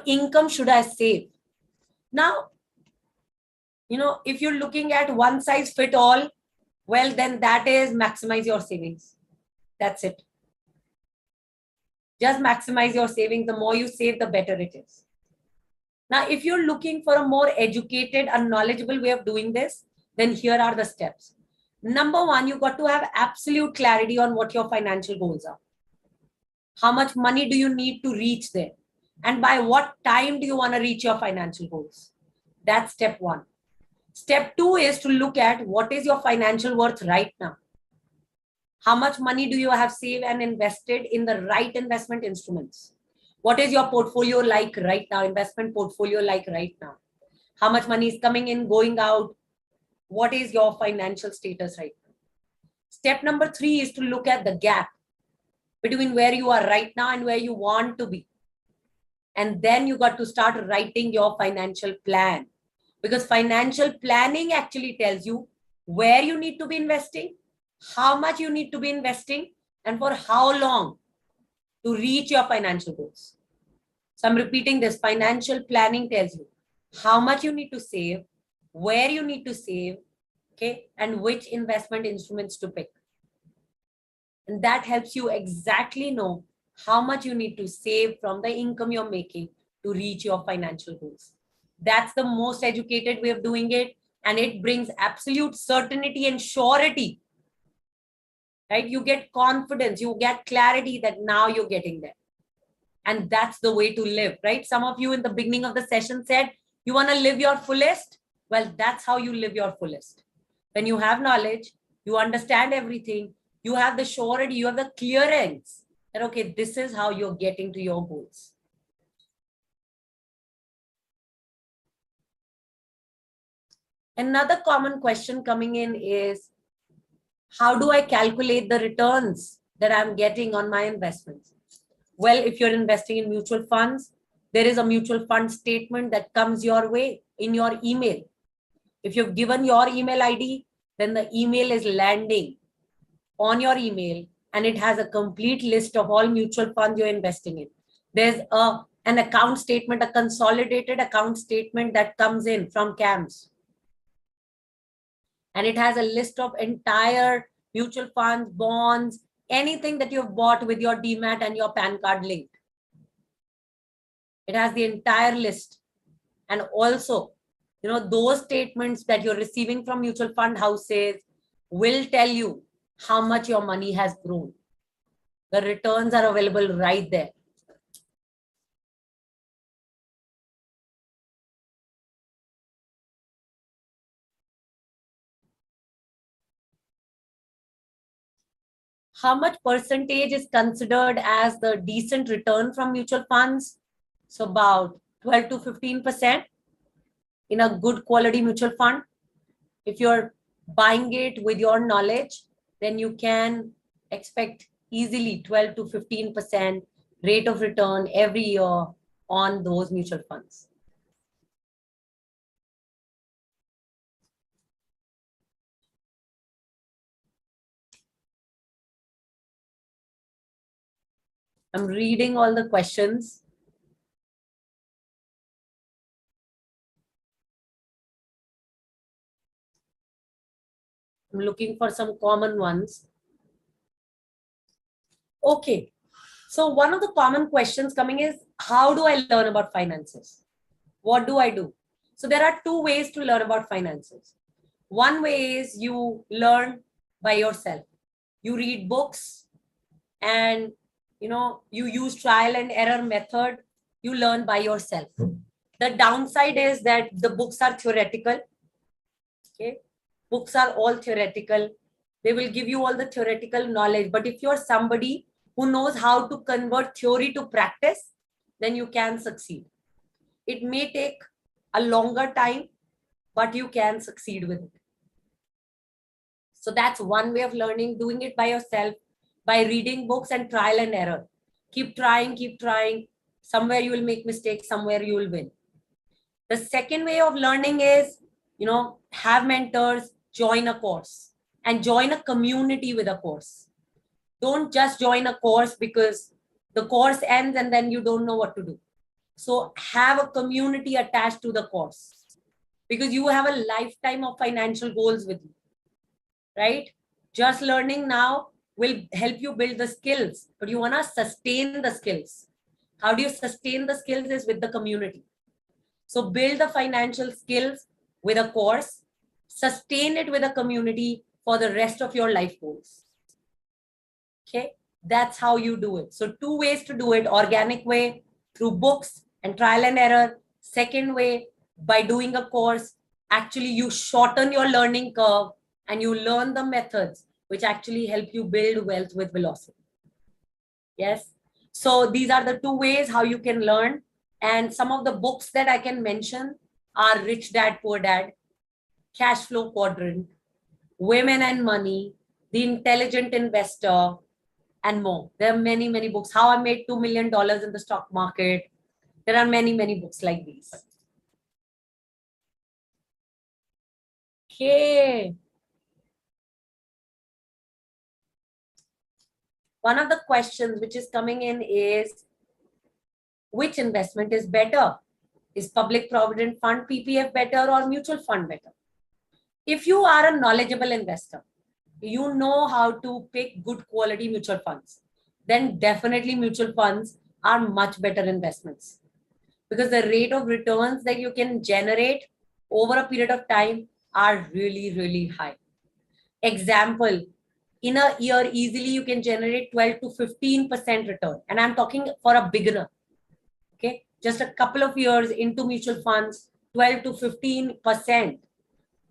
income should I save? Now, if you're looking at one size fit all, well, then that is maximize your savings. That's it. Just maximize your savings. The more you save, the better it is. Now, if you're looking for a more educated and knowledgeable way of doing this, then here are the steps. Number one, you got to have absolute clarity on what your financial goals are. How much money do you need to reach there? And by what time do you want to reach your financial goals? That's step one. Step two is to look at what is your financial worth right now. How much money do you have saved and invested in the right investment instruments? What is your portfolio like right now? Investment portfolio like right now? How much money is coming in, going out? What is your financial status right now? Step number three is to look at the gap between where you are right now and where you want to be. And then you got to start writing your financial plan, because financial planning actually tells you where you need to be investing, how much you need to be investing, and for how long to reach your financial goals. So I'm repeating this. Financial planning tells you how much you need to save, where you need to save, okay, and which investment instruments to pick. And that helps you exactly know how much you need to save from the income you're making to reach your financial goals. That's the most educated way of doing it. And it brings absolute certainty and surety, right? You get confidence, you get clarity that now you're getting there. And that's the way to live, right? Some of you in the beginning of the session said, you want to live your fullest? Well, that's how you live your fullest. When you have knowledge, you understand everything, you have the surety, you have the clearance that, okay, this is how you're getting to your goals. Another common question coming in is, how do I calculate the returns that I'm getting on my investments? Well, if you're investing in mutual funds, there is a mutual fund statement that comes your way in your email. If you've given your email ID, then the email is landing on your email and it has a complete list of all mutual funds you're investing in. There's an account statement, a consolidated account statement that comes in from CAMS. And it has a list of entire mutual funds, bonds, anything that you've bought with your DMAT and your PAN card linked. It has the entire list. And also, those statements that you're receiving from mutual fund houses will tell you how much your money has grown. The returns are available right there. How much percentage is considered as the decent return from mutual funds? So about 12 to 15% in a good quality mutual fund. If you're buying it with your knowledge, then you can expect easily 12 to 15% rate of return every year on those mutual funds. I'm reading all the questions. I'm looking for some common ones. Okay. So one of the common questions coming is, how do I learn about finances? What do I do? So there are two ways to learn about finances. One way is you learn by yourself. You read books and you use trial and error method. You learn by yourself. The downside is that the books are theoretical. Okay. Books are all theoretical. They will give you all the theoretical knowledge. But if you're somebody who knows how to convert theory to practice, then you can succeed. It may take a longer time, but you can succeed with it. So that's one way of learning, doing it by yourself, by reading books and trial and error. Keep trying, keep trying. Somewhere you will make mistakes, somewhere you will win. The second way of learning is, have mentors, join a course, and join a community with a course. Don't just join a course because the course ends and then you don't know what to do. So have a community attached to the course, because you have a lifetime of financial goals with you, right? Just learning now will help you build the skills, but you want to sustain the skills. How do you sustain the skills? Is with the community. So build the financial skills with a course, sustain it with a community for the rest of your life goals. Okay, that's how you do it. So 2 ways to do it: organic way, through books and trial and error. Second way, by doing a course. Actually, you shorten your learning curve and you learn the methods which actually help you build wealth with velocity. Yes. So these are the 2 ways how you can learn. And some of the books that I can mention are Rich Dad, Poor Dad, Cash Flow Quadrant, Women and Money, The Intelligent Investor, and more. There are many, many books. How I Made $2 million in the Stock Market. There are many, many books like these. Okay. One of the questions which is coming in is, which investment is better? Is public provident fund, PPF, better, or mutual fund better? If you are a knowledgeable investor, you know how to pick good quality mutual funds, then definitely mutual funds are much better investments, because the rate of returns that you can generate over a period of time are really, really high. Example, in a year, easily you can generate 12 to 15% return. And I'm talking for a beginner. Okay, just a couple of years into mutual funds, 12 to 15%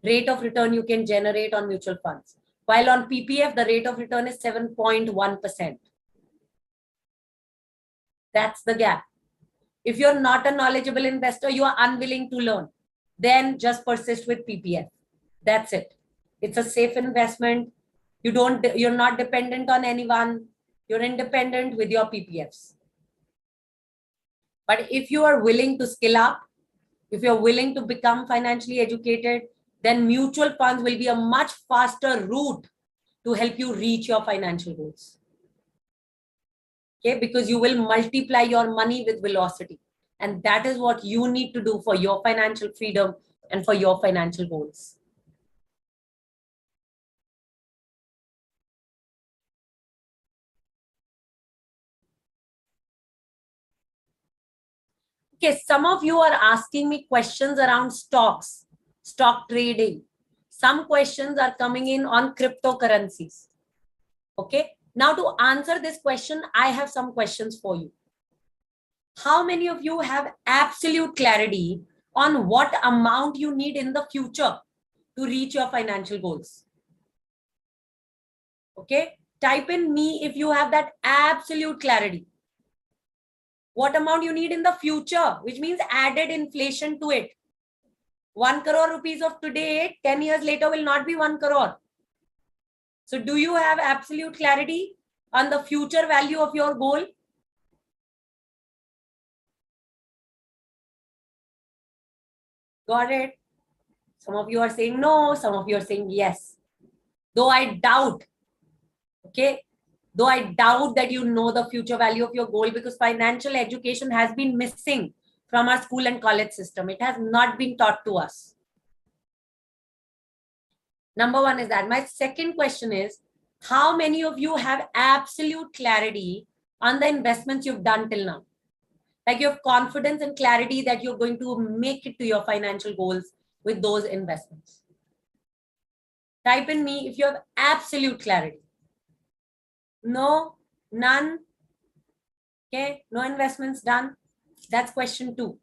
rate of return you can generate on mutual funds. While on PPF, the rate of return is 7.1%. That's the gap. If you're not a knowledgeable investor, you are unwilling to learn, then just persist with PPF. That's it. It's a safe investment. You're not dependent on anyone. You're independent with your PPFs. But if you are willing to skill up, if you're willing to become financially educated, then mutual funds will be a much faster route to help you reach your financial goals. Okay, because you will multiply your money with velocity. And that is what you need to do for your financial freedom and for your financial goals. Okay, some of you are asking me questions around stocks, stock trading. Some questions are coming in on cryptocurrencies. Okay, now to answer this question, I have some questions for you. How many of you have absolute clarity on what amount you need in the future to reach your financial goals? Okay, type in me if you have that absolute clarity. What amount you need in the future, which means added inflation to it. 1 crore rupees of today, 10 years later will not be 1 crore. So do you have absolute clarity on the future value of your goal? Got it? Some of you are saying no, some of you are saying yes. Though I doubt, okay? Though I doubt that you know the future value of your goal, because financial education has been missing from our school and college system. It has not been taught to us. Number one is that. My second question is, how many of you have absolute clarity on the investments you've done till now? Like you have confidence and clarity that you're going to make it to your financial goals with those investments. Type in me if you have absolute clarity. No, none. Okay, no investments done. That's question 2.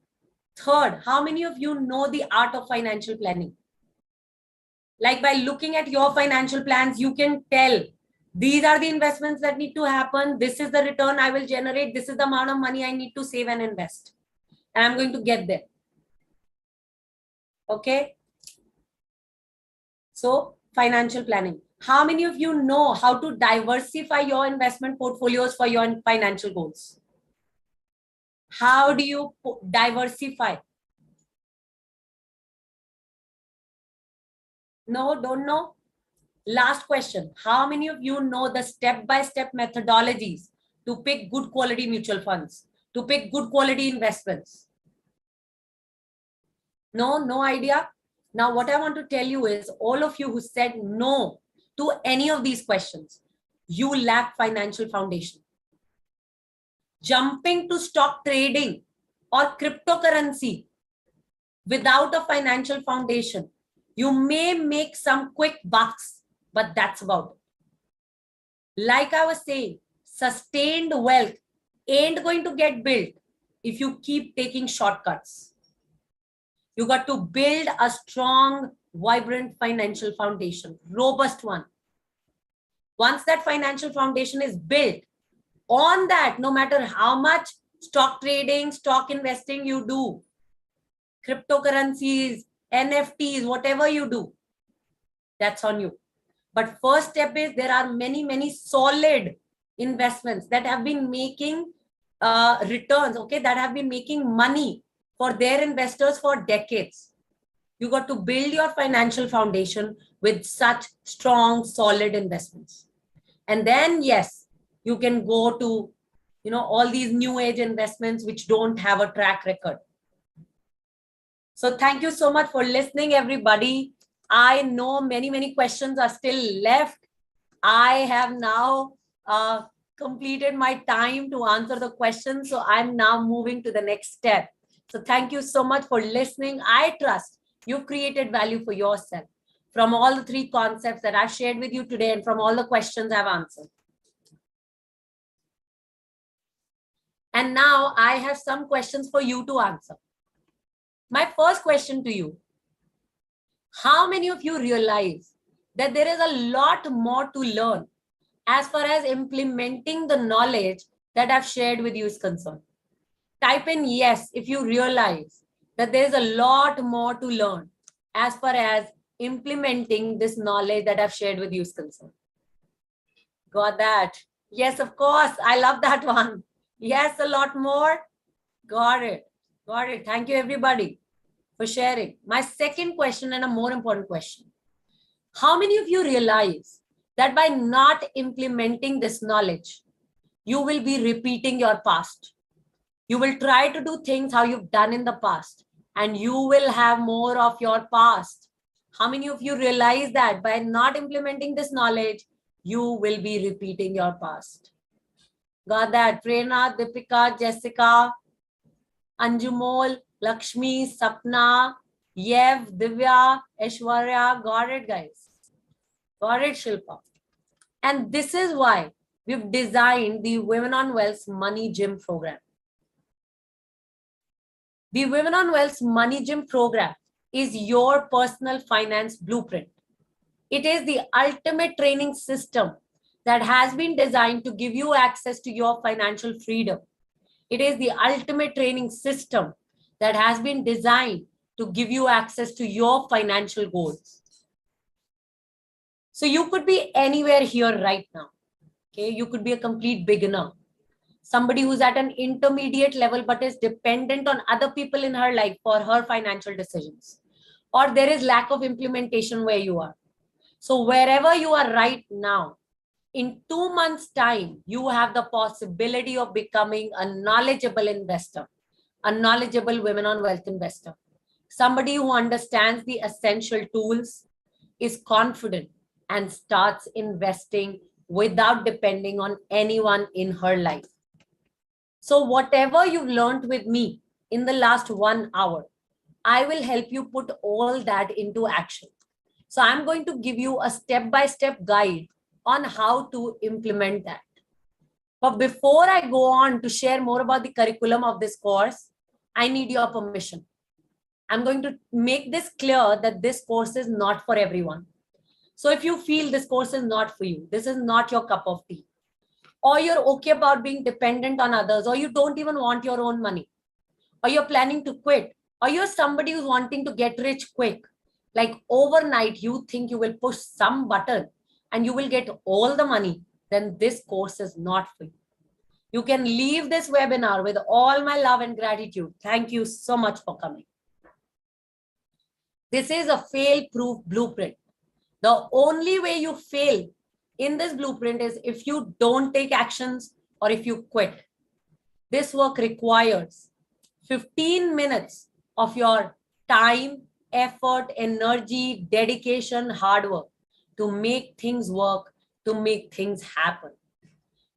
Third, how many of you know the art of financial planning? Like by looking at your financial plans, you can tell these are the investments that need to happen. This is the return I will generate. This is the amount of money I need to save and invest. And I'm going to get there. Okay. So financial planning. How many of you know how to diversify your investment portfolios for your financial goals? How do you diversify? No, don't know. Last question. How many of you know the step-by-step methodologies to pick good quality mutual funds, to pick good quality investments? No, no idea. Now, what I want to tell you is all of you who said no to any of these questions, you lack financial foundation. Jumping to stock trading or cryptocurrency without a financial foundation, you may make some quick bucks, but that's about it. Like I was saying, sustained wealth ain't going to get built if you keep taking shortcuts. You got to build a strong, vibrant financial foundation, robust one. Once that financial foundation is built, on that, no matter how much stock trading, stock investing you do, cryptocurrencies, NFTs, whatever you do, that's on you. But first step is there are many solid investments that have been making returns, okay, that have been making money for their investors for decades. You got to build your financial foundation with such strong, solid investments. And then, yes, you can go to, all these new age investments which don't have a track record. So thank you so much for listening, everybody. I know many questions are still left. I have now completed my time to answer the questions. So I'm now moving to the next step. So thank you so much for listening. I trust you've created value for yourself from all the 3 concepts that I've shared with you today and from all the questions I've answered. And now I have some questions for you to answer. My first question to you, how many of you realize that there is a lot more to learn as far as implementing the knowledge that I've shared with you is concerned? Type in yes if you realize that there's a lot more to learn as far as implementing this knowledge that I've shared with you is concerned. Got that? Yes, of course. I love that one. Yes, a lot more. Got it. Got it. Thank you, everybody, for sharing. My second question, and a more important question. How many of you realize that by not implementing this knowledge, you will be repeating your past? You will try to do things how you've done in the past, and you will have more of your past. How many of you realize that by not implementing this knowledge, you will be repeating your past? Got that? Prerna, Deepika, Jessica, Anjumol, Lakshmi, Sapna, Yev, Divya, Aishwarya. Got it, guys? Got it, Shilpa? And this is why we've designed the Women on Wealth's Money Gym program. The Women on Wealth's Money Gym program is your personal finance blueprint. It is the ultimate training system that has been designed to give you access to your financial freedom. It is the ultimate training system that has been designed to give you access to your financial goals. So you could be anywhere here right now. Okay, you could be a complete beginner, somebody who's at an intermediate level but is dependent on other people in her life for her financial decisions, or there is lack of implementation where you are. So wherever you are right now, in 2 months' time, you have the possibility of becoming a knowledgeable investor, a knowledgeable Women on Wealth investor, somebody who understands the essential tools, is confident, and starts investing without depending on anyone in her life. So whatever you've learned with me in the last 1 hour, I will help you put all that into action. So I'm going to give you a step-by-step guide on how to implement that. But before I go on to share more about the curriculum of this course, I need your permission. I'm going to make this clear that this course is not for everyone. So if you feel this course is not for you, this is not your cup of tea, or you're okay about being dependent on others, or you don't even want your own money, or you're planning to quit, or you're somebody who's wanting to get rich quick, like overnight, you think you will push some button and you will get all the money, then this course is not for you. You can leave this webinar with all my love and gratitude. Thank you so much for coming. This is a fail-proof blueprint. The only way you fail in this blueprint is if you don't take actions or if you quit. This work requires 15 minutes of your time, effort, energy, dedication, hard work to make things work, to make things happen.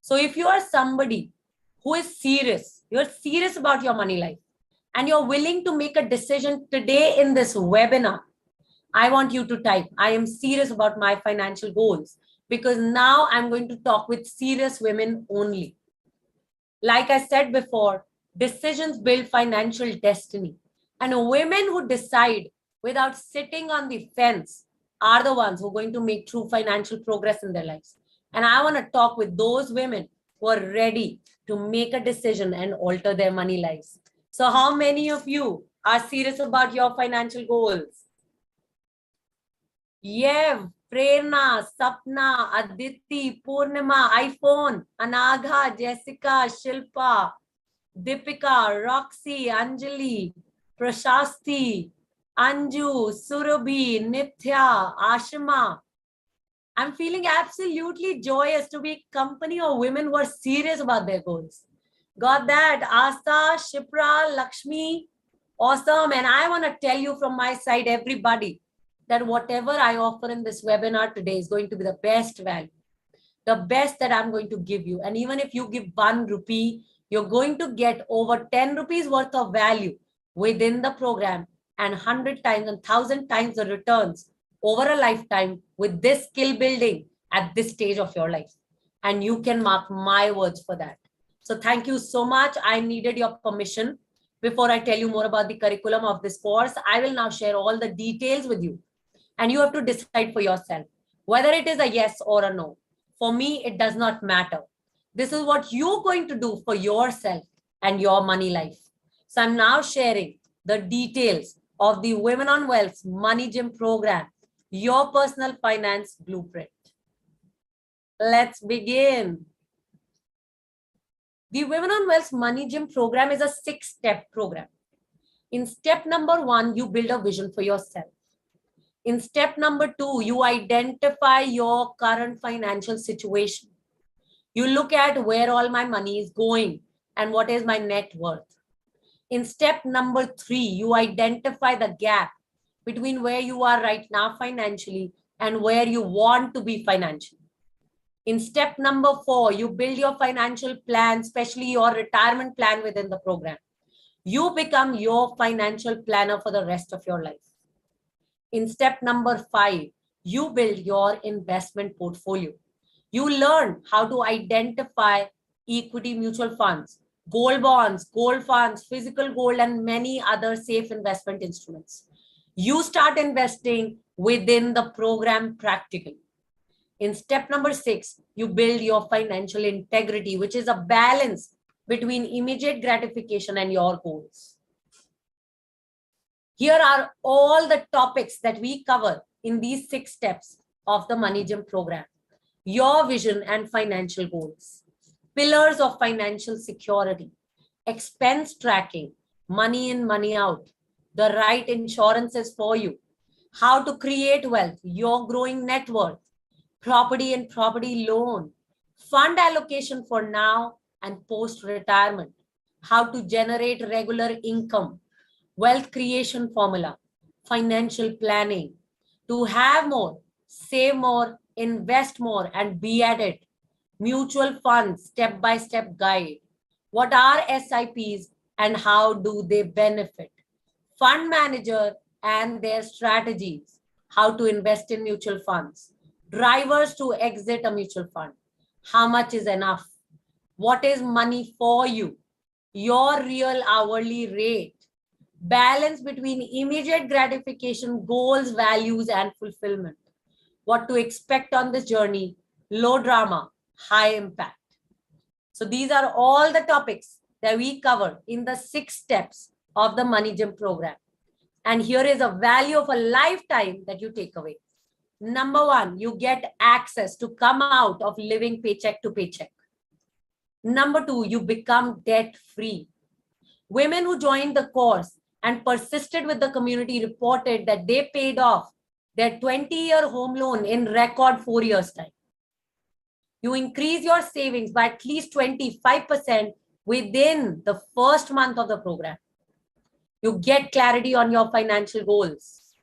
So if you are somebody who is serious, you're serious about your money life, and you're willing to make a decision today in this webinar, I want you to type, I am serious about my financial goals, because now I'm going to talk with serious women only. Like I said before, decisions build financial destiny. And women who decide without sitting on the fence are the ones who are going to make true financial progress in their lives. And I want to talk with those women who are ready to make a decision and alter their money lives. So how many of you are serious about your financial goals? Yev, Prerna, Sapna, Aditi, Purnima, iPhone, Anagha, Jessica, Shilpa, Deepika, Roxy, Anjali, Prashasti, Anju, Surabhi, Nithya, Ashima. I'm feeling absolutely joyous to be company of women who are serious about their goals. Got that? Asta, Shipra, Lakshmi, awesome. And I want to tell you from my side, everybody, that whatever I offer in this webinar today is going to be the best value, the best that I'm going to give you. And even if you give 1 rupee, you're going to get over 10 rupees worth of value within the program, and 100 times and 1,000 times the returns over a lifetime with this skill building at this stage of your life. And you can mark my words for that. So thank you so much. I needed your permission. Before I tell you more about the curriculum of this course, I will now share all the details with you. And you have to decide for yourself whether it is a yes or a no. For me, it does not matter. This is what you're going to do for yourself and your money life. So I'm now sharing the details of the Women on Wealth's Money Gym program, your personal finance blueprint. Let's begin. The Women on Wealth's Money Gym program is a 6-step program. In step number 1, you build a vision for yourself. In step number 2, you identify your current financial situation. You look at where all my money is going and what is my net worth. In step number 3, you identify the gap between where you are right now financially and where you want to be financially. In step number 4, you build your financial plan, especially your retirement plan within the program. You become your financial planner for the rest of your life. In step number 5, you build your investment portfolio. You learn how to identify equity mutual funds, gold bonds, gold funds, physical gold, and many other safe investment instruments. You start investing within the program practically. In step number 6, you build your financial integrity, which is a balance between immediate gratification and your goals. Here are all the topics that we cover in these 6 steps of the Money Gym program. Your vision and financial goals, pillars of financial security, expense tracking, money in, money out, the right insurances for you, how to create wealth, your growing net worth, property and property loan, fund allocation for now and post-retirement, how to generate regular income, wealth creation formula, financial planning, to have more, save more, invest more, and be at it. Mutual funds, step-by-step guide. What are SIPs and how do they benefit? Fund manager and their strategies, how to invest in mutual funds. Drivers to exit a mutual fund. How much is enough? What is money for you? your real hourly rate, balance between immediate gratification, goals, values, and fulfillment, what to expect on this journey, low drama, high impact. So these are all the topics that we cover in the 6 steps of the Money Gym program. And here is a value of a lifetime that you take away. Number 1, you get access to come out of living paycheck to paycheck. Number 2, you become debt free. Women who joined the course and persisted with the community reported that they paid off their 20-year home loan in record 4 years' time. You increase your savings by at least 25% within the first month of the program. You get clarity on your financial goals.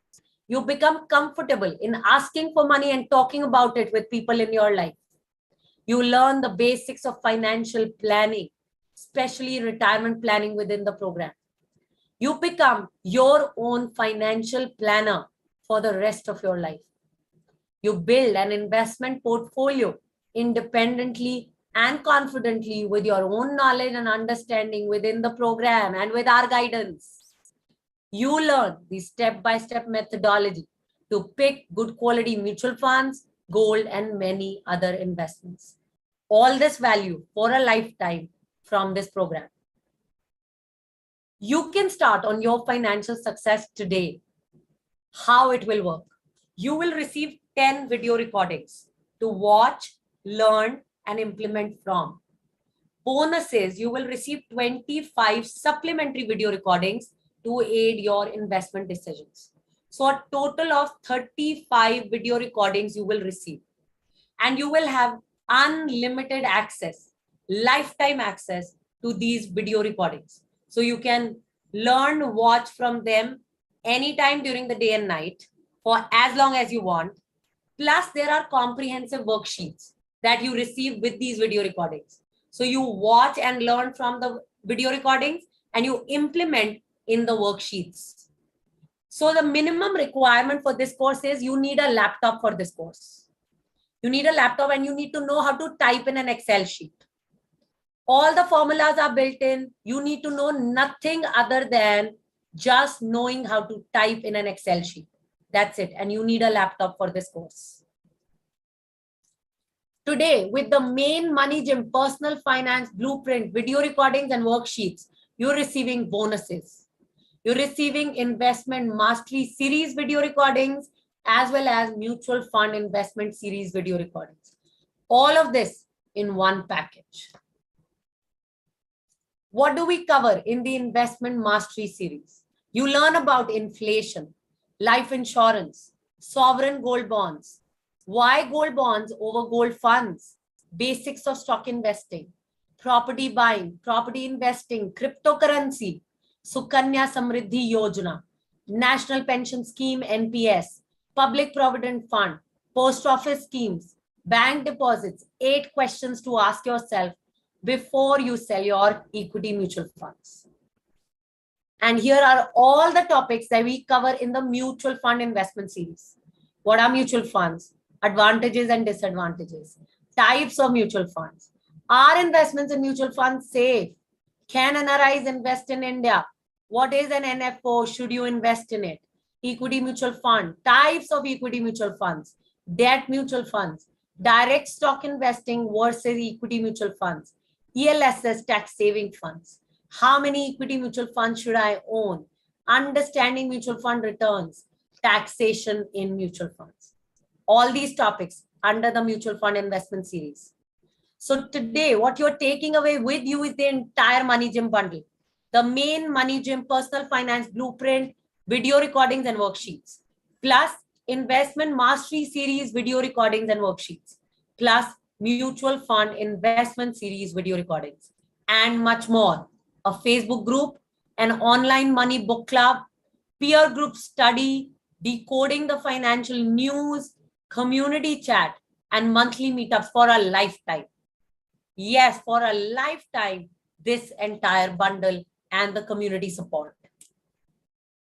You become comfortable in asking for money and talking about it with people in your life. You learn the basics of financial planning, especially retirement planning within the program. You become your own financial planner for the rest of your life. You build an investment portfolio independently and confidently with your own knowledge and understanding within the program and with our guidance. You learn the step-by-step methodology to pick good quality mutual funds, gold, and many other investments. All this value for a lifetime from this program. You can start on your financial success today. How it will work. You will receive 10 video recordings to watch, learn, and implement from. Bonuses, you will receive 25 supplementary video recordings to aid your investment decisions. So a total of 35 video recordings you will receive. And you will have unlimited access, lifetime access to these video recordings. So you can learn, watch from them anytime during the day and night for as long as you want. Plus, there are comprehensive worksheets that you receive with these video recordings. So you watch and learn from the video recordings and you implement in the worksheets. So the minimum requirement for this course is you need a laptop for this course. You need a laptop and you need to know how to type in an Excel sheet. All the formulas are built in. You need to know nothing other than just knowing how to type in an Excel sheet. That's it. And you need a laptop for this course. Today, with the main Money Gym personal finance blueprint, video recordings and worksheets, you're receiving bonuses. You're receiving investment mastery series video recordings as well as mutual fund investment series video recordings. All of this in one package. What do we cover in the investment mastery series? You learn about inflation, life insurance, sovereign gold bonds, why gold bonds over gold funds, basics of stock investing, property buying, property investing, cryptocurrency, Sukanya Samriddhi Yojana, National Pension Scheme NPS, Public Provident Fund, post office schemes, bank deposits, 8 questions to ask yourself before you sell your equity mutual funds. And here are all the topics that we cover in the mutual fund investment series. What are mutual funds? Advantages and disadvantages. Types of mutual funds. Are investments in mutual funds safe? Can NRIs invest in India? What is an NFO? Should you invest in it? Equity mutual fund. Types of equity mutual funds. Debt mutual funds. Direct stock investing versus equity mutual funds. ELSS tax saving funds. How many equity mutual funds should I own? Understanding mutual fund returns. Taxation in mutual funds. All these topics under the mutual fund investment series. So today, what you're taking away with you is the entire Money Gym bundle. The main Money Gym personal finance blueprint, video recordings and worksheets, plus investment mastery series video recordings and worksheets, plus mutual fund investment series video recordings, and much more. A Facebook group, an online money book club, peer group study, decoding the financial news, community chat, and monthly meetups for a lifetime. Yes, for a lifetime, this entire bundle and the community support.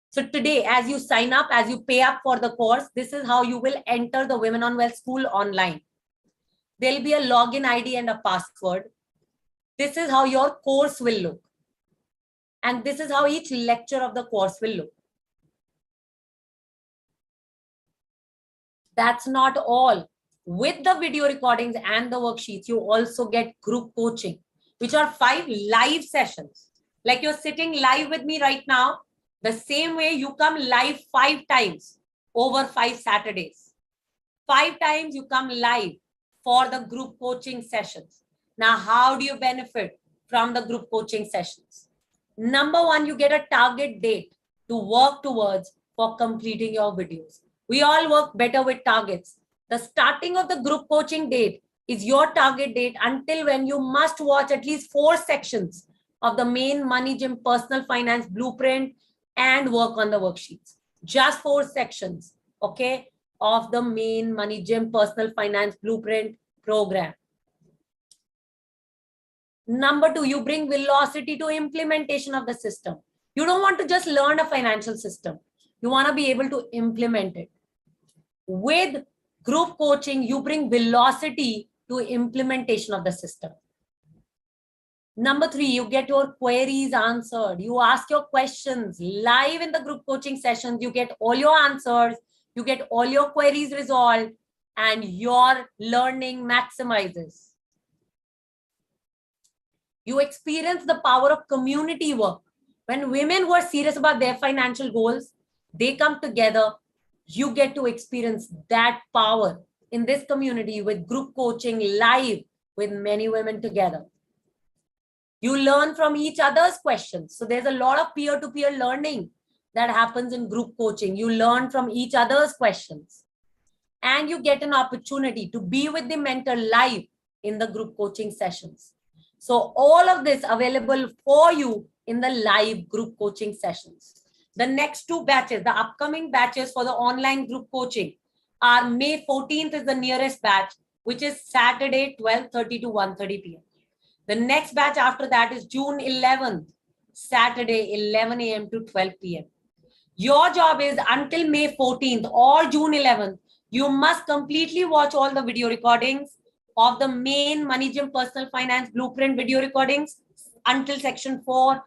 So today, as you sign up, as you pay up for the course, this is how you will enter the Women on Wealth School online. There'll be a login ID and a password. This is how your course will look. And this is how each lecture of the course will look. That's not all. With the video recordings and the worksheets, you also get group coaching, which are 5 live sessions. Like you're sitting live with me right now. The same way you come live 5 times over 5 Saturdays. 5 times you come live for the group coaching sessions. Now, how do you benefit from the group coaching sessions? Number one, you get a target date to work towards for completing your videos. We all work better with targets. The starting of the group coaching date is your target date until when you must watch at least 4 sections of the main Money Gym personal finance blueprint and work on the worksheets. Just 4 sections, okay, of the main Money Gym personal finance blueprint program. Number 2, you bring velocity to implementation of the system. You don't want to just learn a financial system. You want to be able to implement it. With group coaching, you bring velocity to implementation of the system. Number 3, you get your queries answered. You ask your questions live in the group coaching sessions. You get all your answers. You get all your queries resolved and your learning maximizes. You experience the power of community work. When women who are serious about their financial goals, they come together, you get to experience that power in this community with group coaching live with many women together. You learn from each other's questions. So there's a lot of peer-to-peer learning that happens in group coaching. You learn from each other's questions. And you get an opportunity to be with the mentor live in the group coaching sessions. So all of this available for you in the live group coaching sessions. The next 2 batches, the upcoming batches for the online group coaching are May 14th is the nearest batch, which is Saturday, 12:30 to 1:30 p.m. The next batch after that is June 11th, Saturday, 11 a.m. to 12 p.m. Your job is until May 14th or June 11th, you must completely watch all the video recordings of the main Money Gym personal finance blueprint video recordings until section 4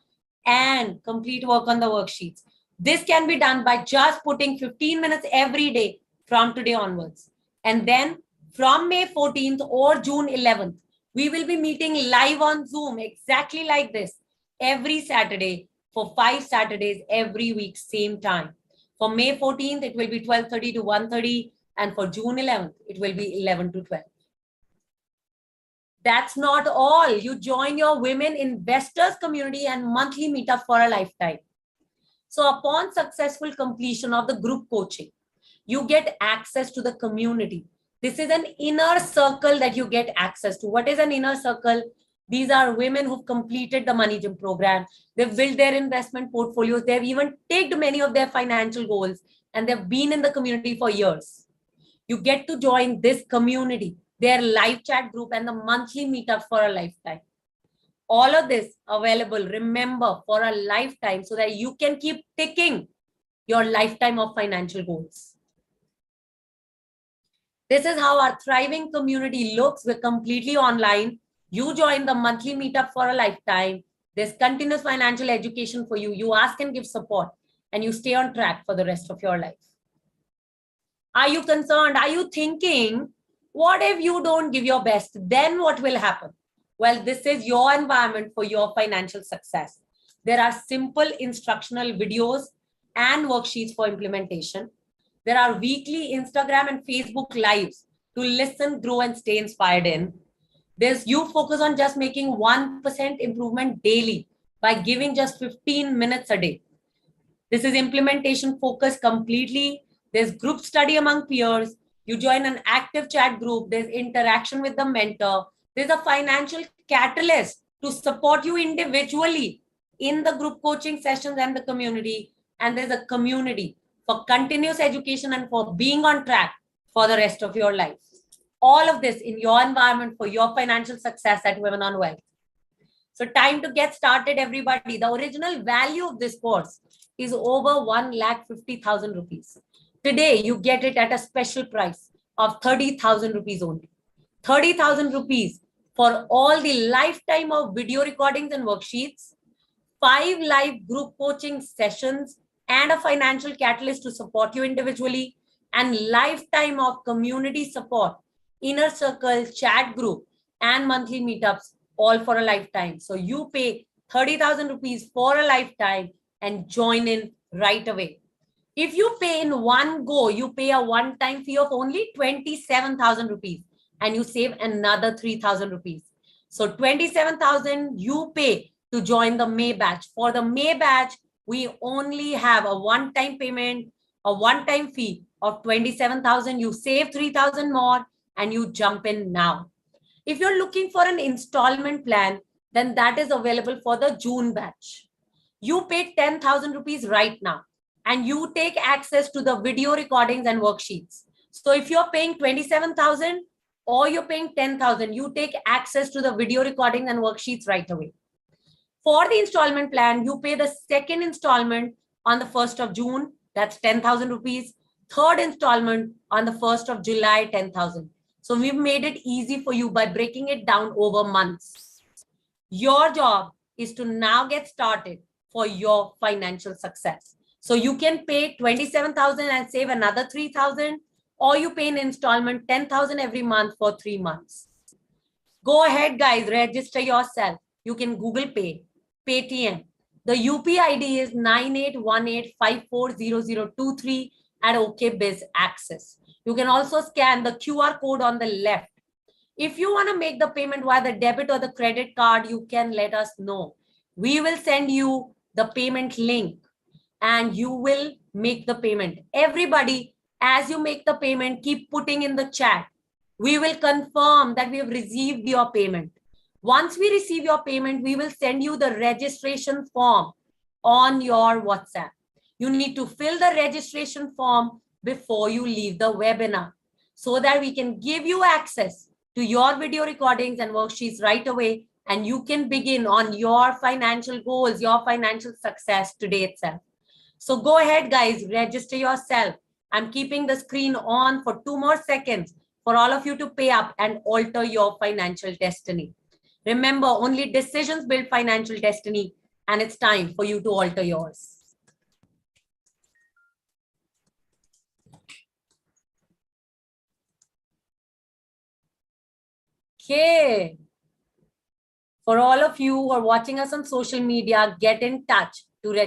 and complete work on the worksheets. This can be done by just putting 15 minutes every day from today onwards. And then from May 14th or June 11th, we will be meeting live on Zoom exactly like this every Saturday for 5 Saturdays every week, same time. For May 14th, it will be 12:30 to 1:30. And for June 11th, it will be 11 to 12. That's not all. You join your women investors community and monthly meetup for a lifetime. So upon successful completion of the group coaching, you get access to the community. This is an inner circle that you get access to. What is an inner circle? These are women who've completed the Money Gym program. They've built their investment portfolios. They've even ticked many of their financial goals, and they've been in the community for years. You get to join this community, their live chat group, and the monthly meetup for a lifetime. All of this available, remember, for a lifetime so that you can keep ticking your lifetime of financial goals. This is how our thriving community looks. We're completely online. You join the monthly meetup for a lifetime. There's continuous financial education for you. You ask and give support, and you stay on track for the rest of your life. Are you concerned? Are you thinking, what if you don't give your best? Then what will happen? Well, this is your environment for your financial success. There are simple instructional videos and worksheets for implementation. There are weekly Instagram and Facebook lives to listen, grow, and stay inspired in. You focus on just making 1% improvement daily by giving just 15 minutes a day. This is implementation focused completely. There's group study among peers. You join an active chat group. There's interaction with the mentor. There's a financial catalyst to support you individually in the group coaching sessions and the community. And there's a community for continuous education and for being on track for the rest of your life. All of this in your environment for your financial success at Women on Wealth. So time to get started, everybody. The original value of this course is over 1,50,000 rupees. Today, you get it at a special price of 30,000 rupees only. 30,000 rupees for all the lifetime of video recordings and worksheets, 5 live group coaching sessions, and a financial catalyst to support you individually, and lifetime of community support, inner circle, chat group, and monthly meetups, all for a lifetime. So you pay 30,000 rupees for a lifetime and join in right away. If you pay in one go, you pay a one-time fee of only 27,000 rupees and you save another 3,000 rupees. So 27,000 you pay to join the May batch. For the May batch, we only have a one-time payment, a one-time fee of 27,000. You save 3,000 more and you jump in now. If you're looking for an installment plan, then that is available for the June batch. You pay 10,000 rupees right now and you take access to the video recordings and worksheets. So if you're paying 27,000 or you're paying 10,000, you take access to the video recordings and worksheets right away. For the installment plan, you pay the second installment on the 1st of June, that's 10,000 rupees. Third installment on the 1st of July, 10,000. So we've made it easy for you by breaking it down over months. Your job is to now get started for your financial success. So you can pay 27,000 and save another 3,000, or you pay an installment 10,000 every month for 3 months. Go ahead, guys, register yourself. You can Google Pay, Paytm. The UPI ID is 9818540023 at OKBiz Access. You can also scan the QR code on the left. If you want to make the payment via the debit or the credit card, you can let us know. We will send you the payment link and you will make the payment. Everybody, as you make the payment, keep putting in the chat. We will confirm that we have received your payment. Once we receive your payment, we will send you the registration form on your WhatsApp. You need to fill the registration form before you leave the webinar so that we can give you access to your video recordings and worksheets right away, and you can begin on your financial goals, your financial success today itself. So go ahead, guys, register yourself. I'm keeping the screen on for 2 more seconds for all of you to pay up and alter your financial destiny. Remember, only decisions build financial destiny, and it's time for you to alter yours. Okay. For all of you who are watching us on social media, get in touch to register.